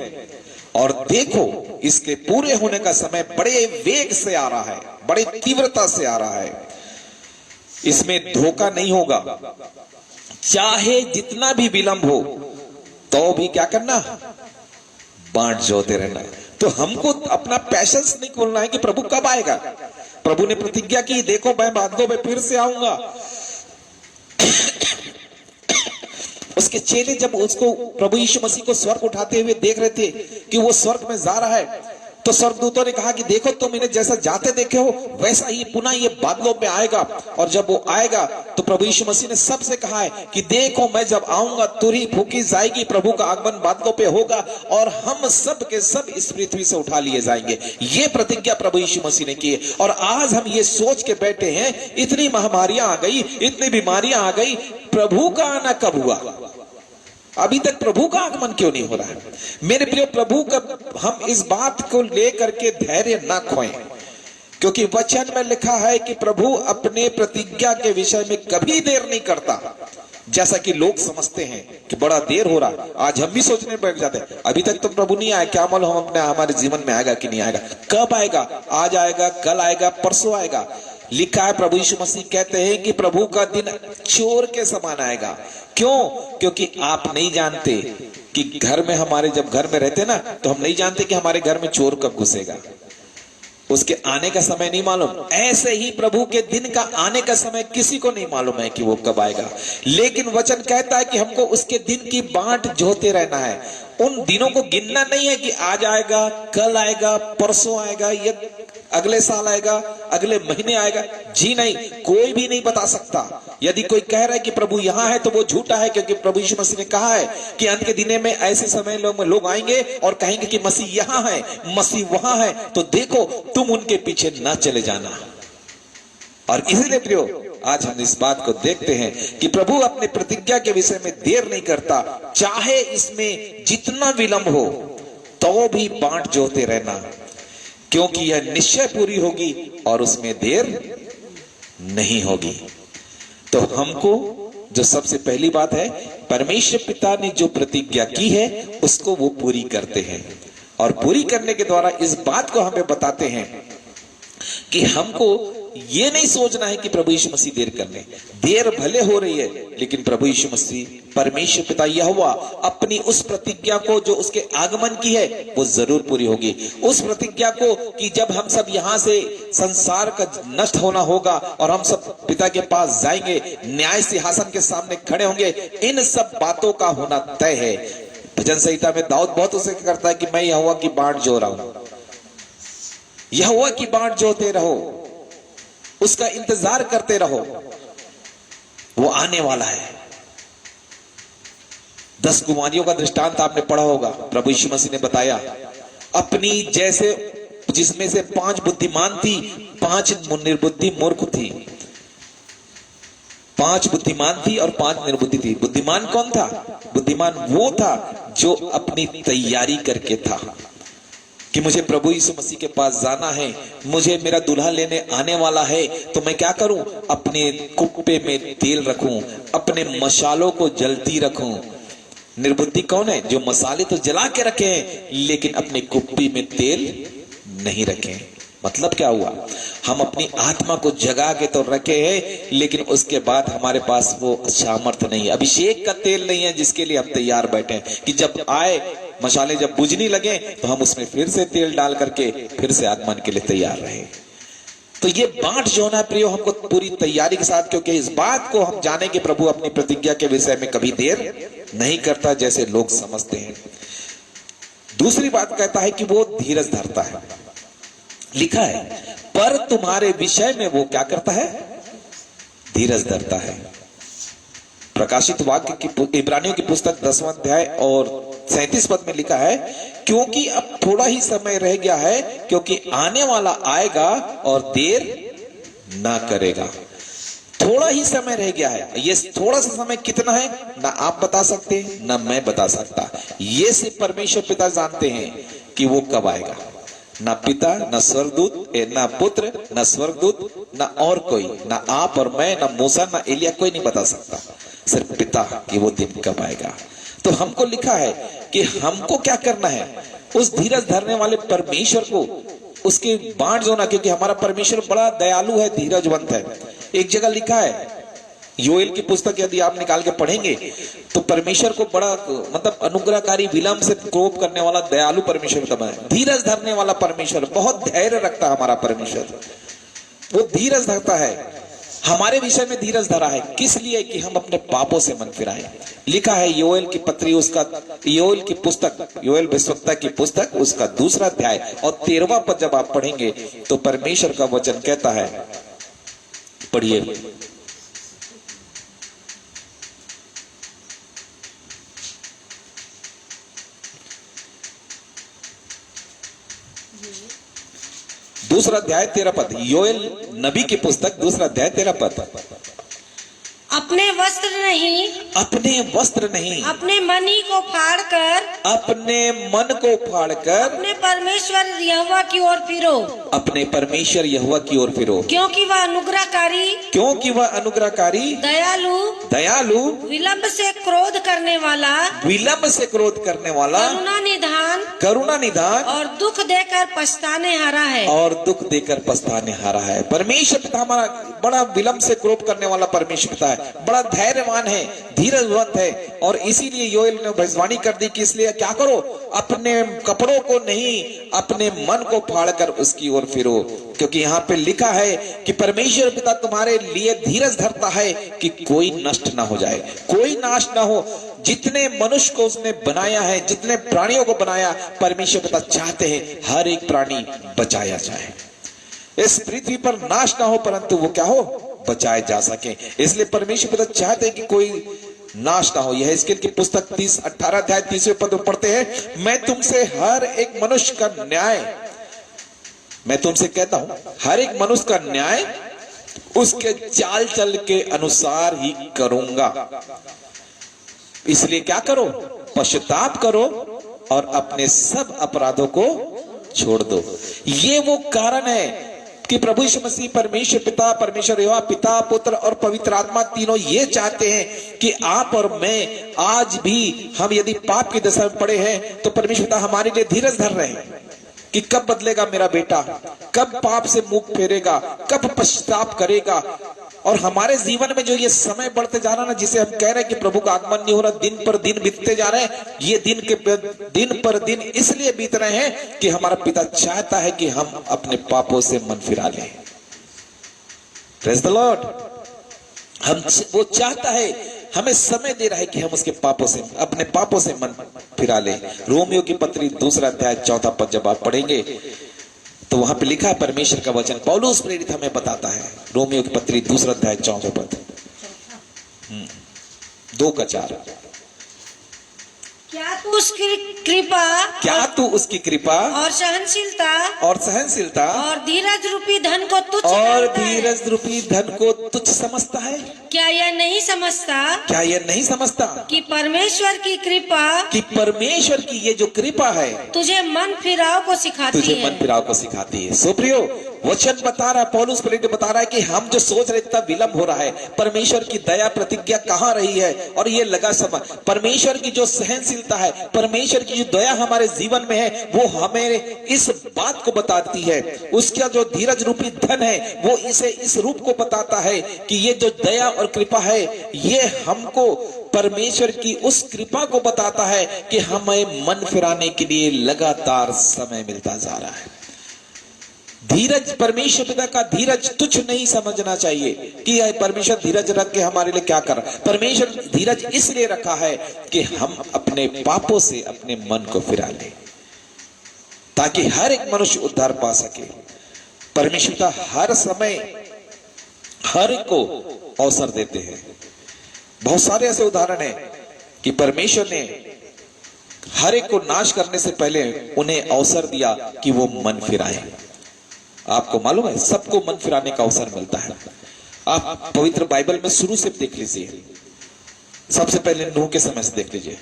और देखो इसके पूरे होने का समय बड़े वेग से आ रहा है, बड़ी तीव्रता से आ रहा है, इसमें धोखा नहीं होगा। चाहे जितना भी विलंब हो तो भी क्या करना, बांट जोते रहना। तो हमको अपना पैशंस नहीं खोलना है कि प्रभु कब आएगा। प्रभु ने प्रतिज्ञा की, देखो मैं बादलों में फिर से आऊंगा। उसके चेले जब उसको प्रभु यीशु मसीह को स्वर्ग उठाते हुए देख रहे थे कि वो स्वर्ग में जा रहा है, तो स्वर्गदूतों ने कहा कि देखो, तुम इन्हें जैसा जाते देखे हो वैसा ही पुनः ये बादलों में आएगा। और जब वो आएगा तो प्रभु यीशु मसीह ने सबसे कहा है कि देखो, मैं जब आऊंगा तुरही फूकी जाएगी, प्रभु का आगमन बादलों पे होगा और हम सब के सब इस पृथ्वी से उठा लिए जाएंगे। ये प्रतिज्ञा प्रभु यीशु मसीह ने की है। और आज हम ये सोच के बैठे हैं, इतनी महामारियां आ गई, इतनी बीमारियां आ गई, प्रभु का आना कब हुआ? अभी तक प्रभु का आगमन क्यों नहीं हो रहा है? मेरे प्रिय, प्रभु का हम इस बात को लेकर के धैर्य ना खोएं, क्योंकि वचन में लिखा है कि प्रभु अपने प्रतिज्ञा के विषय में कभी देर नहीं करता। जैसा कि लोग समझते हैं कि बड़ा देर हो रहा, आज हम भी सोचने बैठ जाते हैं अभी तक तो प्रभु नहीं आया, क्या मालूम हम अपने हमारे जीवन में आएगा कि नहीं आएगा, कब आएगा, आज आएगा, कल आएगा, परसों आएगा। लिखा है, प्रभु यीशु मसीह कहते हैं कि प्रभु का दिन चोर के समान आएगा। क्यों? क्योंकि आप नहीं जानते कि घर में हमारे, जब घर में रहते ना, तो हम नहीं जानते कि हमारे घर में चोर कब घुसेगा, उसके आने का समय नहीं मालूम। ऐसे ही प्रभु के दिन का आने का समय किसी को नहीं मालूम है कि वो कब आएगा, लेकिन वचन कहता है कि हमको उसके दिन की बाट जोते रहना है। उन दिनों को गिनना नहीं है कि आज आएगा, कल आएगा, परसों आएगा, या अगले साल आएगा, अगले महीने आएगा। जी नहीं, कोई भी नहीं बता सकता। यदि कोई कह रहा है कि प्रभु यहां है तो वो झूठा है, क्योंकि प्रभु यीशु मसीह ने कहा है कि अंत के दिने में ऐसे समय लोग आएंगे और कहेंगे कि मसीह यहां है, मसीह वहां है। तो देखो, तुम उनके पीछे ना चले जाना। और इसलिए प्रियो, आज हम इस बात को देखते हैं कि प्रभु अपने प्रतिज्ञा के विषय में देर नहीं करता, चाहे इसमें जितना विलंब हो तो भी बाट जोते रहना, क्योंकि यह निश्चय पूरी होगी और उसमें देर नहीं होगी। तो हमको जो सबसे पहली बात है, परमेश्वर पिता ने जो प्रतिज्ञा की है उसको वो पूरी करते हैं, और पूरी करने के द्वारा इस बात को हमें बताते हैं कि हमको ये नहीं सोचना है कि प्रभु यीशु मसीह देर करने, देर भले हो रही है, लेकिन प्रभु यीशु मसीह परमेश्वर पिता यहोवा अपनी उस प्रतिज्ञा को जो उसके आगमन की है वो जरूर पूरी होगी। उस प्रतिज्ञा को कि जब हम सब यहाँ से संसार का नष्ट होना होगा और हम सब पिता के पास जाएंगे, न्याय सिंहासन के सामने खड़े होंगे, इन सब बातों का होना तय है। भजन संहिता में दाऊद बहुत उसे करता है कि मैं यहोवा की बाट जो रहा हूं, यहोवा की बाट जोते रहो, उसका इंतजार करते रहो, वो आने वाला है। 10 कुमारियों का दृष्टांत आपने पढ़ा होगा। प्रभु यीशु मसीह ने बताया अपनी, जैसे जिसमें से 5 बुद्धिमान थी, 5 निर्बुद्धि मूर्ख थी। 5 बुद्धिमान थी और 5 निर्बुद्धि थी। बुद्धिमान कौन था? बुद्धिमान वो था जो अपनी तैयारी करके था कि मुझे प्रभु यीशु मसीह के पास जाना है, मुझे मेरा दूल्हा लेने आने वाला है, तो मैं क्या करूं? अपने कुप्पे में तेल रखूं, अपने मशालों को जलती रखूं। निर्बुद्धि कौन है? जो मसाले तो जला के रखे हैं लेकिन अपने कुप्पी में तेल नहीं रखे। मतलब क्या हुआ? हम अपनी आत्मा को जगा के तो रखे हैं, लेकिन उसके बाद हमारे पास वो सामर्थ्य नहीं है, अभिषेक का तेल नहीं है जिसके लिए हम तैयार बैठे हैं कि जब आए, मशाले जब बुझने लगे तो हम उसमें फिर से तेल डाल करके फिर से आगमन के लिए तैयार रहे। तो ये बाट जो ना प्रियो, हमको पूरी तैयारी के साथ, क्योंकि इस बात को हम जाने कि प्रभु अपनी प्रतिज्ञा के विषय में कभी देर नहीं करता जैसे लोग समझते हैं। दूसरी बात कहता है कि वो धीरज धरता है। लिखा है, पर तुम्हारे विषय में वो क्या करता है? धीरज धरता है। प्रकाशित वाक्य की इब्रानियों की पुस्तक 10वां अध्याय और 37 पद में लिखा है, क्योंकि अब थोड़ा ही समय रह गया है, क्योंकि आने वाला आएगा और देर ना करेगा। थोड़ा ही समय रह गया है। ये थोड़ा सा समय कितना है ना आप बता सकते, ना मैं बता सकता। ये सिर्फ परमेश्वर पिता जानते हैं कि वो कब आएगा। ना पिता, ना स्वर्गदूत, ना पुत्र, ना स्वर्गदूत, ना और कोई, ना आप और मैं, ना मूसा, ना एलिया, कोई नहीं बता सकता, सिर्फ पिता कि वो दिन कब आएगा। तो हमको लिखा है कि हमको क्या करना है? उस धीरज धरने वाले परमेश्वर को उसके बाट जोना, क्योंकि हमारा परमेश्वर बड़ा दयालु है, धीरजवंत है। एक जगह लिखा है, योएल की पुस्तक यदि आप निकाल के पढ़ेंगे तो परमेश्वर को बड़ा मतलब अनुग्रहकारी, विलंब से कोप करने वाला दयालु परमेश्वर तब है। धीरज धरने वाला परमेश्वर, बहुत धैर्य रखता है हमारा परमेश्वर, वो धीरज धरता है। हमारे विषय में धीरज धरा है, किस लिए? कि हम अपने पापों से मन फिराएं। लिखा है योएल की पत्री, उसका योएल की पुस्तक, योएल भविष्यवक्ता की पुस्तक, उसका 2 अध्याय और 13वां पद जब आप पढ़ेंगे तो परमेश्वर का वचन कहता है, पढ़िए। दूसरा अध्याय 13 पद, योएल नबी की पुस्तक 2 अध्याय 13 पद। अपने वस्त्र नहीं, अपने वस्त्र नहीं, अपने मन ही को फाड़कर, अपने मन को फाड़कर अपने परमेश्वर यहोवा की ओर फिरो, अपने परमेश्वर यहोवा की ओर फिरो, क्योंकि वह अनुग्रहकारी, क्योंकि वह अनुग्रहकारी, दयालु, दयालु, विलंब से क्रोध करने वाला, विलंब से क्रोध करने वाला, करुणा निधान करुणा निधान और दुख देकर पछताने हारा है। और दुख देकर पछताने हारा है। परमेश्वर पिता हमारा बड़ा विलंब से क्रोध करने वाला परमेश्वर पिता है, बड़ा धैर्यवान है, धीरजवंत है। और इसीलिए योएल ने भविष्यवाणी कर दी कि इसलिए क्या करो, अपने कपड़ों को नहीं, अपने मन को फाड़कर उसकी ओर फिरो, क्योंकि यहाँ पे लिखा है कि परमेश्वर पिता तुम्हारे लिए धीरज धरता है कि कोई नष्ट ना हो जाए, कोई नाश ना हो। जितने मनुष्य को उसने बनाया है, जितने प्राणियों को बनाया, परमेश्वर पिता चाहते हैं हर एक प्राणी बचाया जाए, इस पृथ्वी पर नाश ना हो, परंतु वो क्या हो, बचाए जा सके। इसलिए परमेश्वर पिता चाहते हैं कि कोई नाश ना हो। यह इसके की पुस्तक 18 अध्याय 30वें पद में पढ़ते हैं, मैं तुमसे हर एक मनुष्य का न्याय, मैं तुमसे कहता हूं हर एक मनुष्य का न्याय उसके चाल चल के अनुसार ही करूंगा। इसलिए क्या करो, पश्चाताप करो और अपने सब अपराधों को छोड़ दो। ये वो कारण है कि प्रभु यीशु मसीह परमेश्वर पिता, परमेश्वर यहोवा पिता, पुत्र और पवित्र आत्मा तीनों ये चाहते हैं कि आप और मैं आज भी हम यदि पाप की दशा में पड़े हैं तो परमेश्वर पिता हमारे लिए धीरज धर रहे हैं कि कब बदलेगा मेरा बेटा, कब पाप से मुख फेरेगा, कब पश्चाताप करेगा। और हमारे जीवन में जो ये समय बढ़ते जा रहा है ना, जिसे हम कह रहे हैं कि प्रभु का आगमन नहीं हो रहा, दिन पर दिन बीतते जा रहे हैं, ये दिन पर दिन इसलिए बीत रहे हैं कि हमारा पिता चाहता है कि हम अपने पापों से मन फिरा लें। Praise the Lord. वो चाहता है, हमें समय दे रहा है कि हम उसके पापों से, अपने पापों से मन फिरा लें। रोमियो की पत्री 2 अध्याय 4 पद जब आप पढ़ेंगे तो वहां पे लिखा है, परमेश्वर का वचन पौलुस प्रेरित हमें बताता है, रोमियो की पत्री 2 अध्याय 4 पद 2-4। क्या तू उसकी कृपा, क्या तू उसकी कृपा और सहनशीलता और धीरज रूपी धन को तुच्छ और जानता है? धीरज रूपी धन को तुच्छ समझता है? क्या यह नहीं समझता, क्या यह नहीं समझता कि परमेश्वर की कृपा, कि परमेश्वर की ये जो कृपा है तुझे मन फिराव को सिखाती तुझे है? मन फिराव को सिखाती है। सो प्रियो, वचन बता रहा है, पौलुस प्रेरित बता रहा है कि हम जो सोच रहे इतना विलंब हो रहा है, परमेश्वर की दया प्रतिज्ञा कहाँ रही है, और ये लगा समय, परमेश्वर की जो सहनशीलता है, परमेश्वर की जो दया हमारे जीवन में है, वो हमें इस बात को बताती है। उसका जो धीरज रूपी धन है, वो इसे इस रूप को बताता है कि ये जो दया और कृपा है, ये हमको परमेश्वर की उस कृपा को बताता है कि हमें मन फिराने के लिए लगातार समय मिलता जा रहा है। धीरज, परमेश्वर पिता का धीरज तुच्छ नहीं समझना चाहिए कि परमेश्वर धीरज रख के हमारे लिए क्या कर रहा है। परमेश्वर धीरज इसलिए रखा है कि हम अपने पापों से अपने मन को फिरा लें, ताकि हर एक मनुष्य उद्धार पा सके। परमेश्वर पिता हर समय हर एक को अवसर देते हैं। बहुत सारे ऐसे उदाहरण हैं कि परमेश्वर ने हर एक को नाश करने से पहले उन्हें अवसर दिया कि वो मन फिराए। आपको मालूम है, सबको मन फिराने का अवसर मिलता है। आप पवित्र बाइबल में शुरू से देख लीजिए, सबसे पहले नूह के समय से देख लीजिए।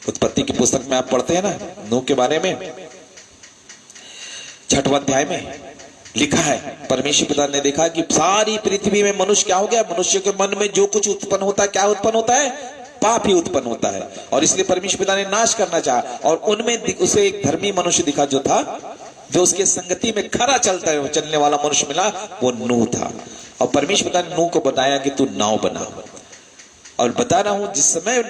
उत्पत्ति की पुस्तक में आप पढ़ते हैं ना नूह के बारे में, 6वां अध्याय में लिखा है, परमेश्वर पिता ने देखा कि सारी पृथ्वी में मनुष्य क्या हो गया, मनुष्य के मन में जो कुछ उत्पन्न होता है, क्या उत्पन्न होता है, पाप ही उत्पन्न होता है। और इसलिए परमेश्वर पिता ने नाश करना चाहा, और उनमें उसे एक धर्मी मनुष्य दिखा, जो था, जो उसके संगति में खरा चलता है, चलने वाला मनुष्य मिला, वो नूह था। और परमेश्वर पिता ने नूह को बताया कि तू नाव बना। और बता रहा हूं, जिस समय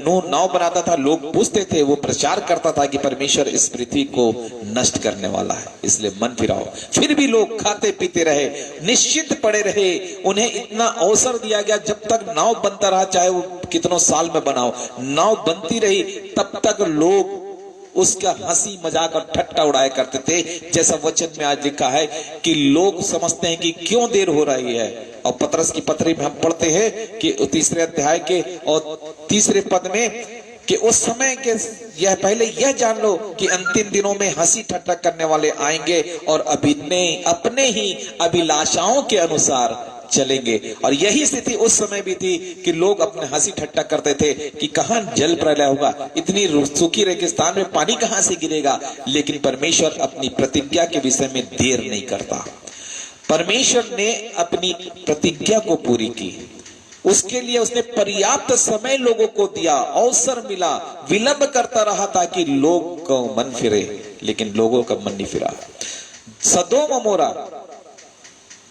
नूह नाव बनाता था, लोग पूछते थे, वो प्रचार करता था कि परमेश्वर इस पृथ्वी को नष्ट करने वाला है, इसलिए मन फिराओ। फिर भी लोग खाते पीते रहे, निश्चित पड़े रहे। उन्हें इतना अवसर दिया गया, जब तक नाव बनता रहा, चाहे वो कितनों साल में बनाओ, नाव बनती रही, तब तक लोग उसका हंसी मजाक और ठट्टा उड़ाया करते थे। जैसा वचन में आज लिखा है कि लोग समझते हैं कि क्यों देर हो रही है। और पतरस की पत्री में हम पढ़ते हैं कि तीसरे अध्याय के और तीसरे पद में कि उस समय के यह पहले यह जान लो कि अंतिम दिनों में हंसी ठट्टा करने वाले आएंगे और अपने ही अभिलाषाओं के अनुसार चलेंगे। और यही स्थिति उस समय भी थी कि लोग अपने हंसी ठट्टा करते थे कि कहां जल प्रलय होगा, इतनी सूखी रेगिस्तान में पानी कहां से गिरेगा। लेकिन परमेश्वर अपनी प्रतिज्ञा के विषय में देर नहीं करता। परमेश्वर ने अपनी प्रतिज्ञा को पूरी की, उसके लिए उसने पर्याप्त समय लोगों को दिया, अवसर मिला। विलंब करता रहा ताकि लोग को मन फिरे, लेकिन लोगों का मन नहीं फिरा। सदोम अमोरा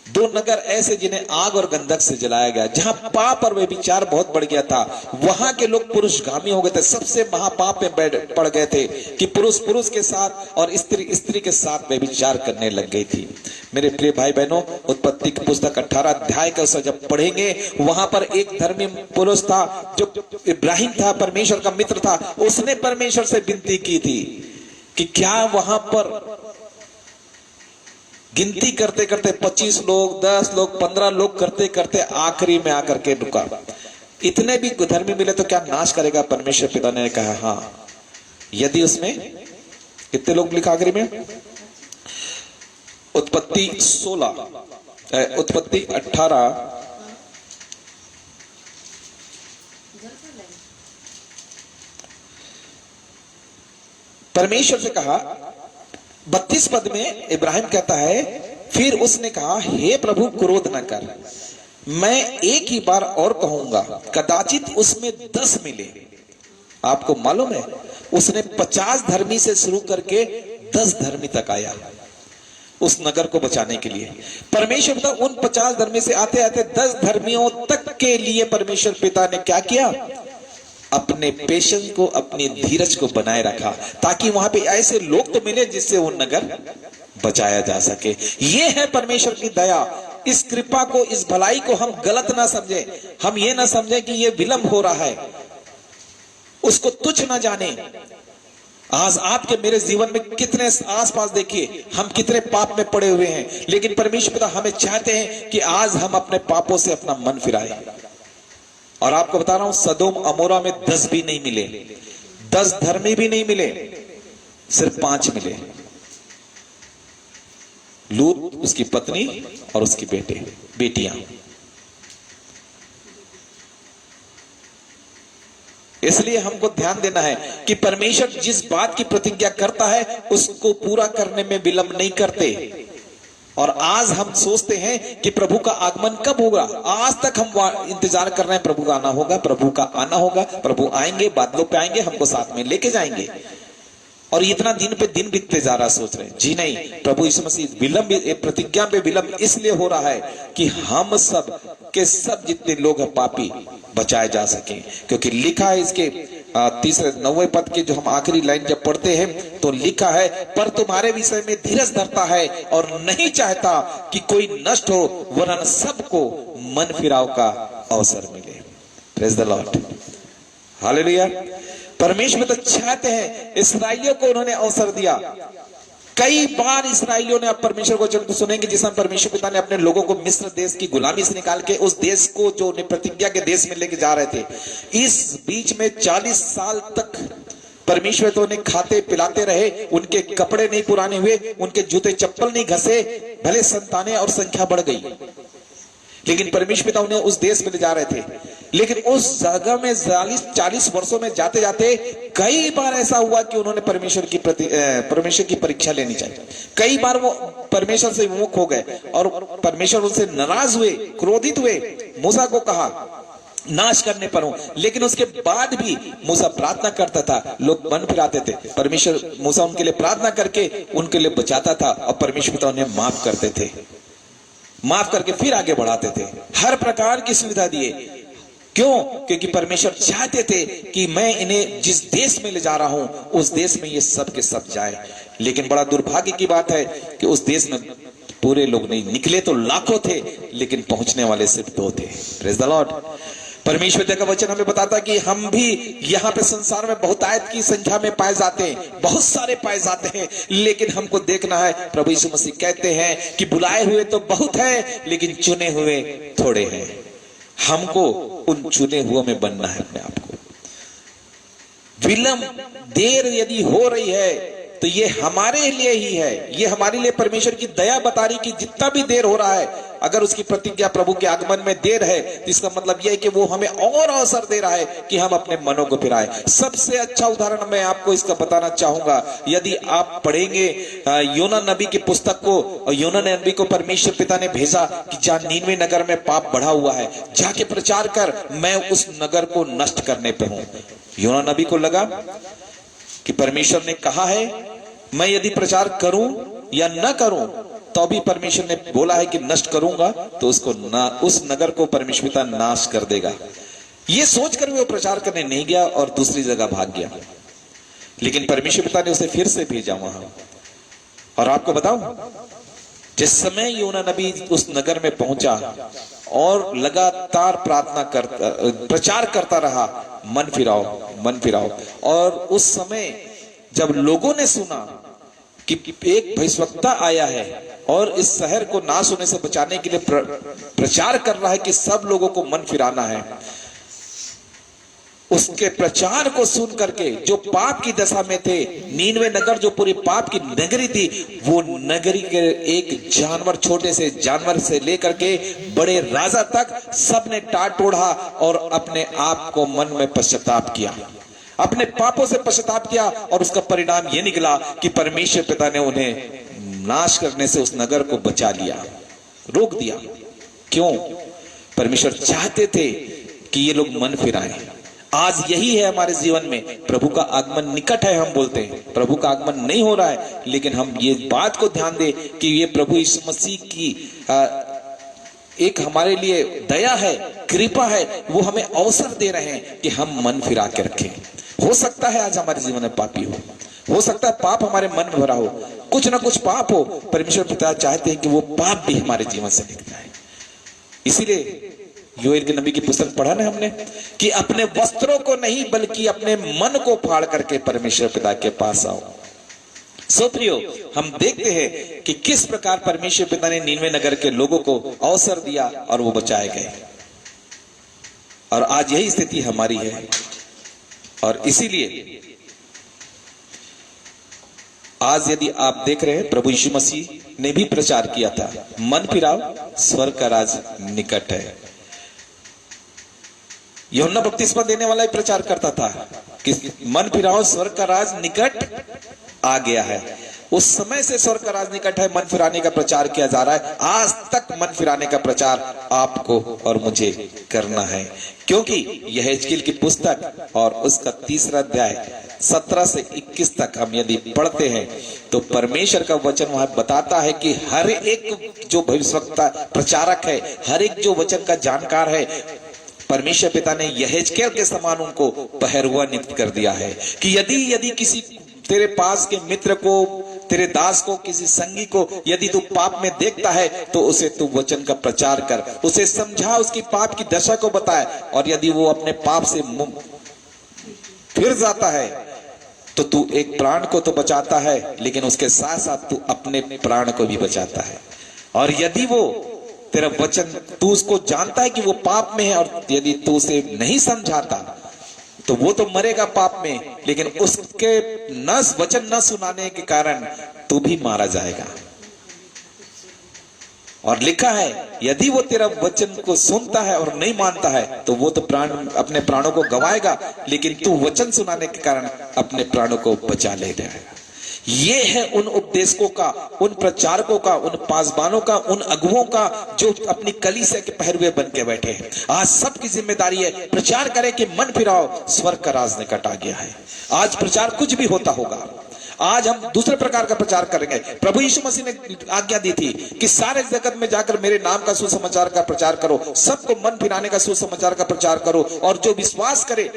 दो नगर ऐसे जिन्हें आग और गंधक से जलाया गया, जहां पाप और व्यभिचार बहुत बढ़ गया था। वहां के लोग पुरुषगामी हो गए थे, सबसे महापाप में पड़ गए थे कि पुरुष पुरुष के साथ और स्त्री स्त्री के साथ व्यभिचार करने लग गई थी। मेरे प्रिय भाई बहनों, उत्पत्ति की पुस्तक 18 अध्याय का जब पढ़ेंगे, वहां पर एक धर्मी पुरुष था जो इब्राहिम था, परमेश्वर का मित्र था। उसने परमेश्वर से विनती की थी कि क्या वहां पर गिनती करते करते 25 लोग, 10 लोग, 15 लोग करते करते आखिरी में आकर के रुका। इतने भी धर्मी मिले तो क्या नाश करेगा? परमेश्वर पिता ने कहा हाँ, यदि उसमें कितने लोग लिखा आखिरी में? उत्पत्ति 18 परमेश्वर से कहा। 32 पद में इब्राहिम कहता है, फिर उसने कहा, हे प्रभु क्रोध न कर, मैं एक ही बार और कहूंगा, कदाचित उसमें 10 मिले। आपको मालूम है, उसने 50 धर्मी से शुरू करके 10 धर्मी तक आया उस नगर को बचाने के लिए। परमेश्वर पिता उन 50 धर्मी से आते आते 10 धर्मियों तक के लिए परमेश्वर पिता ने क्या किया? अपने पेशेंस को, अपनी धीरज को बनाए रखा, ताकि वहां पे ऐसे लोग तो मिले जिससे वो नगर बचाया जा सके। ये है परमेश्वर की दया। इस कृपा को, इस भलाई को हम गलत ना समझे। हम ये ना समझे कि ये विलंब हो रहा है, उसको तुच्छ ना जाने। आज आपके मेरे जीवन में कितने आसपास देखिए, हम कितने पाप में पड़े हुए हैं, लेकिन परमेश्वर पिता हमें चाहते हैं कि आज हम अपने पापों से अपना मन फिराएं। और आपको बता रहा हूं, सदोम अमोरा में 10 भी नहीं मिले, 10 धर्मी भी नहीं मिले, सिर्फ 5 मिले। लूत, उसकी पत्नी और उसकी बेटियां। इसलिए हमको ध्यान देना है कि परमेश्वर जिस बात की प्रतिज्ञा करता है उसको पूरा करने में विलंब नहीं करते। और आज हम सोचते हैं कि प्रभु का आगमन कब होगा। आज तक हम इंतजार कर रहे हैं, प्रभु का आना होगा, प्रभु का आना होगा, प्रभु आएंगे, बादलों पे आएंगे, हमको साथ में लेके जाएंगे। और इतना दिन पे दिन बीतते जा रहा, सोच रहे हैं। जी नहीं, प्रभु यीशु मसीह विलंब, प्रतिज्ञा पे विलंब इसलिए हो रहा है कि हम सब के सब जितने लोग हैं पापी बचाए जा सके। क्योंकि लिखा है इसके 9वें पद के जो हम आखिरी लाइन जब पढ़ते हैं तो लिखा है, पर तुम्हारे विषय में धीरज धरता है और नहीं चाहता कि कोई नष्ट हो, वरन सबको मन फिराव का अवसर मिले। Praise the Lord, hallelujah. परमेश्वर तो चाहते हैं, इसराइलियों को उन्होंने अवसर दिया। कई बार इसराइलियों ने परमेश्वर को जब सुनेंगे, जिस समय परमेश्वर पिता ने अपने लोगों को मिस्र देश की गुलामी से निकाल के उस देश को जो प्रतिज्ञा के देश में लेके जा रहे थे, इस बीच में 40 साल तक परमेश्वर तो उन्हें खाते पिलाते रहे, उनके कपड़े नहीं पुराने हुए, उनके जूते चप्पल नहीं घसे, भले संतानें और संख्या बढ़ गई, लेकिन परमेश्वर पिता उन्हें उस देश में ले जा रहे थे। लेकिन उस जगह में 40 वर्षों में जाते जाते कई बार ऐसा हुआ कि उन्होंने परमेश्वर की परीक्षा लेनी चाहिए। कई बार वो परमेश्वर से विमुख हो गए और परमेश्वर उनसे नाराज हुए, क्रोधित हुए। मूसा को कहा नाश करने पर हूं, लेकिन उसके बाद भी मूसा प्रार्थना करता था, लोग मन फिराते थे, परमेश्वर मूसा उनके लिए प्रार्थना करके उनके लिए बचाता था और परमेश्वर पिता उन्हें माफ करते थे, माफ करके फिर आगे बढ़ाते थे, हर प्रकार की सुविधा दिए। क्यों? क्योंकि परमेश्वर चाहते थे कि मैं इन्हें जिस देश में ले जा रहा हूं उस देश में ये सब के सब जाए। लेकिन बड़ा दुर्भाग्य की बात है कि उस देश में पूरे लोग नहीं निकले, तो लाखों थे लेकिन पहुंचने वाले सिर्फ 2 थे। Praise the Lord. परमेश्वर का वचन हमें बताता कि हम भी यहाँ पे संसार में बहुतायत की संख्या में पाए जाते हैं, बहुत सारे पाए जाते हैं, लेकिन हमको देखना है। प्रभु यीशु मसीह कहते हैं कि बुलाए हुए तो बहुत है लेकिन चुने हुए थोड़े हैं। हमको उन चुने हुए में बनना है अपने आप को। विलंब देर यदि हो रही है तो ये हमारे लिए ही है, ये हमारे लिए परमेश्वर की दया बता रही कि जितना भी देर हो रहा है, अगर उसकी प्रतिज्ञा प्रभु के आगमन में देर है तो इसका मतलब यह है कि वो हमें और अवसर दे रहा है कि हम अपने मनों को फिराएं। सबसे अच्छा उदाहरण मैं आपको इसका बताना चाहूंगा। यदि आप पढ़ेंगे योना नबी की पुस्तक को, और योना नबी को परमेश्वर पिता ने भेजा कि जा नीनवे नगर में पाप बढ़ा हुआ है, जाके प्रचार कर, मैं उस नगर को नष्ट करने पे हूं। योना नबी को लगा कि परमेश्वर ने कहा है मैं यदि प्रचार करूं या न करूं तो भी परमेश्वर ने बोला है कि नष्ट करूंगा, तो उसको ना, उस नगर को परमेश्वर पिता नाश कर देगा। ये सोचकर वो प्रचार करने नहीं गया और दूसरी जगह भाग गया। लेकिन परमेश्वर पिता ने उसे फिर से भेजा वहां। और आपको बताऊं, जिस समय योना नबी उस नगर में पहुंचा और लगातार प्रार्थना करता, प्रचार करता रहा, मन फिराओ, मन फिराओ। और उस समय जब लोगों ने सुना कि एक भविष्यवक्ता आया है और इस शहर को नाश होने से बचाने के लिए प्रचार कर रहा है कि सब लोगों को मन फिराना है, उसके प्रचार को सुन करके जो पाप की दशा में थे, नीनवे नगर जो पूरी पाप की नगरी थी, वो नगरी के एक जानवर, छोटे से जानवर से लेकर के बड़े राजा तक सबने टाट टोड़ा और अपने आप को मन में पश्चाताप किया, अपने पापों से पश्चाताप किया। और उसका परिणाम यह निकला कि परमेश्वर पिता ने उन्हें नाश करने से उस नगर को बचा लिया, रोक दिया। क्यों? परमेश्वर चाहते थे कि ये लोग मन फिराएं। आज यही है हमारे जीवन में। प्रभु का आगमन निकट है, हम बोलते हैं प्रभु का आगमन नहीं हो रहा है, लेकिन हम ये बात को ध्यान दें कि ये प्रभु यीशु मसीह की एक हमारे लिए दया है, कृपा है, वो हमें अवसर दे रहे हैं कि हम मन फिरा के रखें। हो सकता है आज हमारे जीवन में पापी हो सकता है पाप हमारे मन में भरा हो, कुछ ना कुछ पाप हो। परमेश्वर पिता चाहते हैं कि वो पाप भी हमारे जीवन से निकल जाए। इसीलिए योएल के नबी की पुस्तक पढ़ा ना हमने कि अपने वस्त्रों को नहीं बल्कि अपने मन को फाड़ करके परमेश्वर पिता के पास आओ। सो प्रियो, हम देखते हैं कि किस प्रकार परमेश्वर पिता ने नीनवे नगर के लोगों को अवसर दिया और वो बचाए गए। और आज यही स्थिति हमारी है। और इसीलिए आज यदि आप देख रहे हैं, प्रभु यीशु मसीह ने भी प्रचार किया था, मन फिराओ, स्वर्ग का राज निकट है। यूहन्ना बपतिस्मा देने वाला ही प्रचार करता था कि मन फिराओ, स्वर्ग का राज निकट आ गया है। उस समय से स्वर्ग का राज निकट है, मन फिराने का प्रचार किया जा रहा है। आज तक मन फिराने का प्रचार आपको और मुझे करना है, क्योंकि यह यहेजकेल की पुस्तक और उसका 3 अध्याय 17 से 21 तक हम यदि पढ़ते हैं तो परमेश्वर का वचन वहां बताता है कि हर एक जो भविष्यवक्ता प्रचारक है, हर एक जो वचन का जानकार है, परमेश्वर पिता ने यहेजकेल के समान उनको पहरुआ नियुक्त कर दिया है कि यदि किसी तेरे पास के मित्र को, तेरे दास को, किसी संगी को यदि तू पाप में देखता है तो उसे तू वचन का प्रचार कर, उसे समझा, उसकी पाप की दशा को बताए। और यदि वो अपने पाप से फिर जाता है तो तू एक प्राण को तो बचाता है, लेकिन उसके साथ साथ तू अपने प्राण को भी बचाता है। और यदि वो तेरा वचन, तू उसको जानता है कि वो पाप में है, और यदि तू उसे नहीं समझाता तो वो तो मरेगा पाप में, लेकिन उसके वचन न सुनाने के कारण तू भी मारा जाएगा। और लिखा है यदि वो तेरा वचन को सुनता है और नहीं मानता है तो वो तो अपने प्राणों को गवाएगा, लेकिन तू वचन सुनाने के कारण अपने प्राणों को बचा ले जाएगा। ये है उन उपदेशकों का, उन प्रचारकों का, उन पासबानों का, उन अगुओं का जो अपनी कलीसिया के पहरुए बन के बैठे हैं। आज सबकी जिम्मेदारी है प्रचार करें कि मन फिराओ, स्वर्ग का राज निकट आ गया है। आज प्रचार कुछ भी होता होगा, आज हम दूसरे प्रकार का प्रचार करेंगे। प्रभु यीशु मसीह ने आज्ञा दी थी कि सारे जगत में जाकर मेरे नाम का सुसमाचार का प्रचार करो, सबको मन फिराने का सुसमाचार का प्रचार करो, और जो विश्वास करे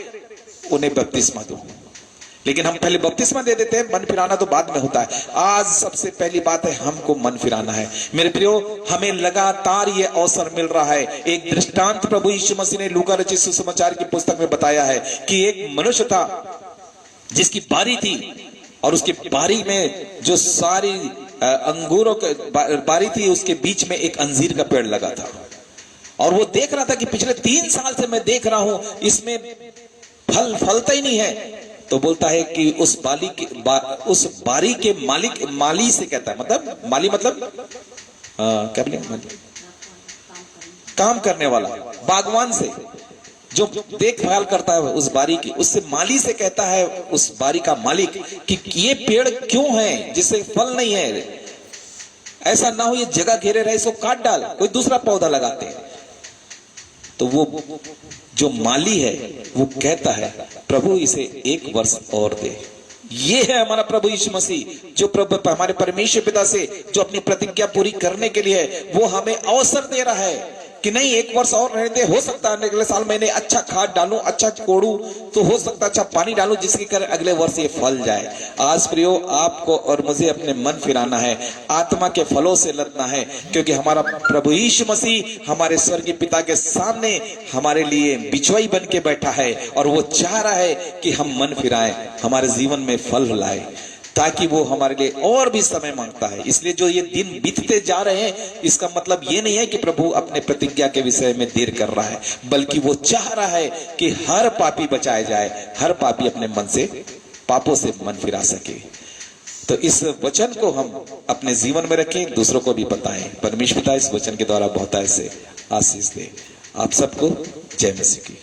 उन्हें बपतिस्मा दो। लेकिन हम पहले बपतिस्मा दे देते हैं, मन फिराना तो बाद में होता है। आज सबसे पहली बात है हमको मन फिराना है। मेरे प्रियो, हमें लगातार ये अवसर मिल रहा है। एक दृष्टांत प्रभु यीशु मसीह ने लूका रचित सुसमाचार की पुस्तक में बताया है कि एक मनुष्य था जिसकी बारी थी, और उसकी बारी में जो सारी अंगूरों की बारी थी, उसके बीच में एक अंजीर का पेड़ लगा था, और वो देख रहा था कि पिछले 3 साल से मैं देख रहा हूं इसमें फल फलता ही नहीं है। तो बोलता है कि उस बारी के माली से कहता है, मतलब माली मतलब क्या बोले, काम करने वाला, बागवान से जो देखभाल करता है उस बारी की, उससे माली से कहता है उस बारी का मालिक कि ये पेड़ क्यों है जिससे फल नहीं है, ऐसा ना हो ये जगह घेरे रहे, इसको काट डाल, कोई दूसरा पौधा लगाते हैं। तो वो जो माली है वो कहता है प्रभु इसे 1 वर्ष और दे। ये है हमारा प्रभु यीशु मसीह, जो प्रभु हमारे परमेश्वर पिता से जो अपनी प्रतिज्ञा पूरी करने के लिए वो हमें अवसर दे रहा है कि नहीं 1 वर्ष और रहने दे। हो सकता है अगले साल मैंने अच्छा खाद डालूं, अच्छा कोड़ू, तो हो सकता है अच्छा पानी डालूं जिसके कारण अगले वर्ष ये फल जाए। आज प्रियो, आपको और मुझे अपने मन फिराना है, आत्मा के फलों से लदना है, क्योंकि हमारा प्रभु यीशु मसीह हमारे स्वर्गीय पिता के सामने हमारे लिए बिचवाई बन के बैठा है, और वो चाह रहा है कि हम मन फिराएं, हमारे जीवन में फल लाए, ताकि वो हमारे लिए और भी समय मांगता है। इसलिए जो ये दिन बीतते जा रहे हैं, इसका मतलब ये नहीं है कि प्रभु अपने प्रतिज्ञा के विषय में देर कर रहा है, बल्कि वो चाह रहा है कि हर पापी बचाया जाए, हर पापी अपने मन से पापों से मन फिरा सके। तो इस वचन को हम अपने जीवन में रखें, दूसरों को भी बताएं। परमेश्वर पिता इस वचन के द्वारा बहुत ऐसे आशीष दे। आप सबको जय मसीह की।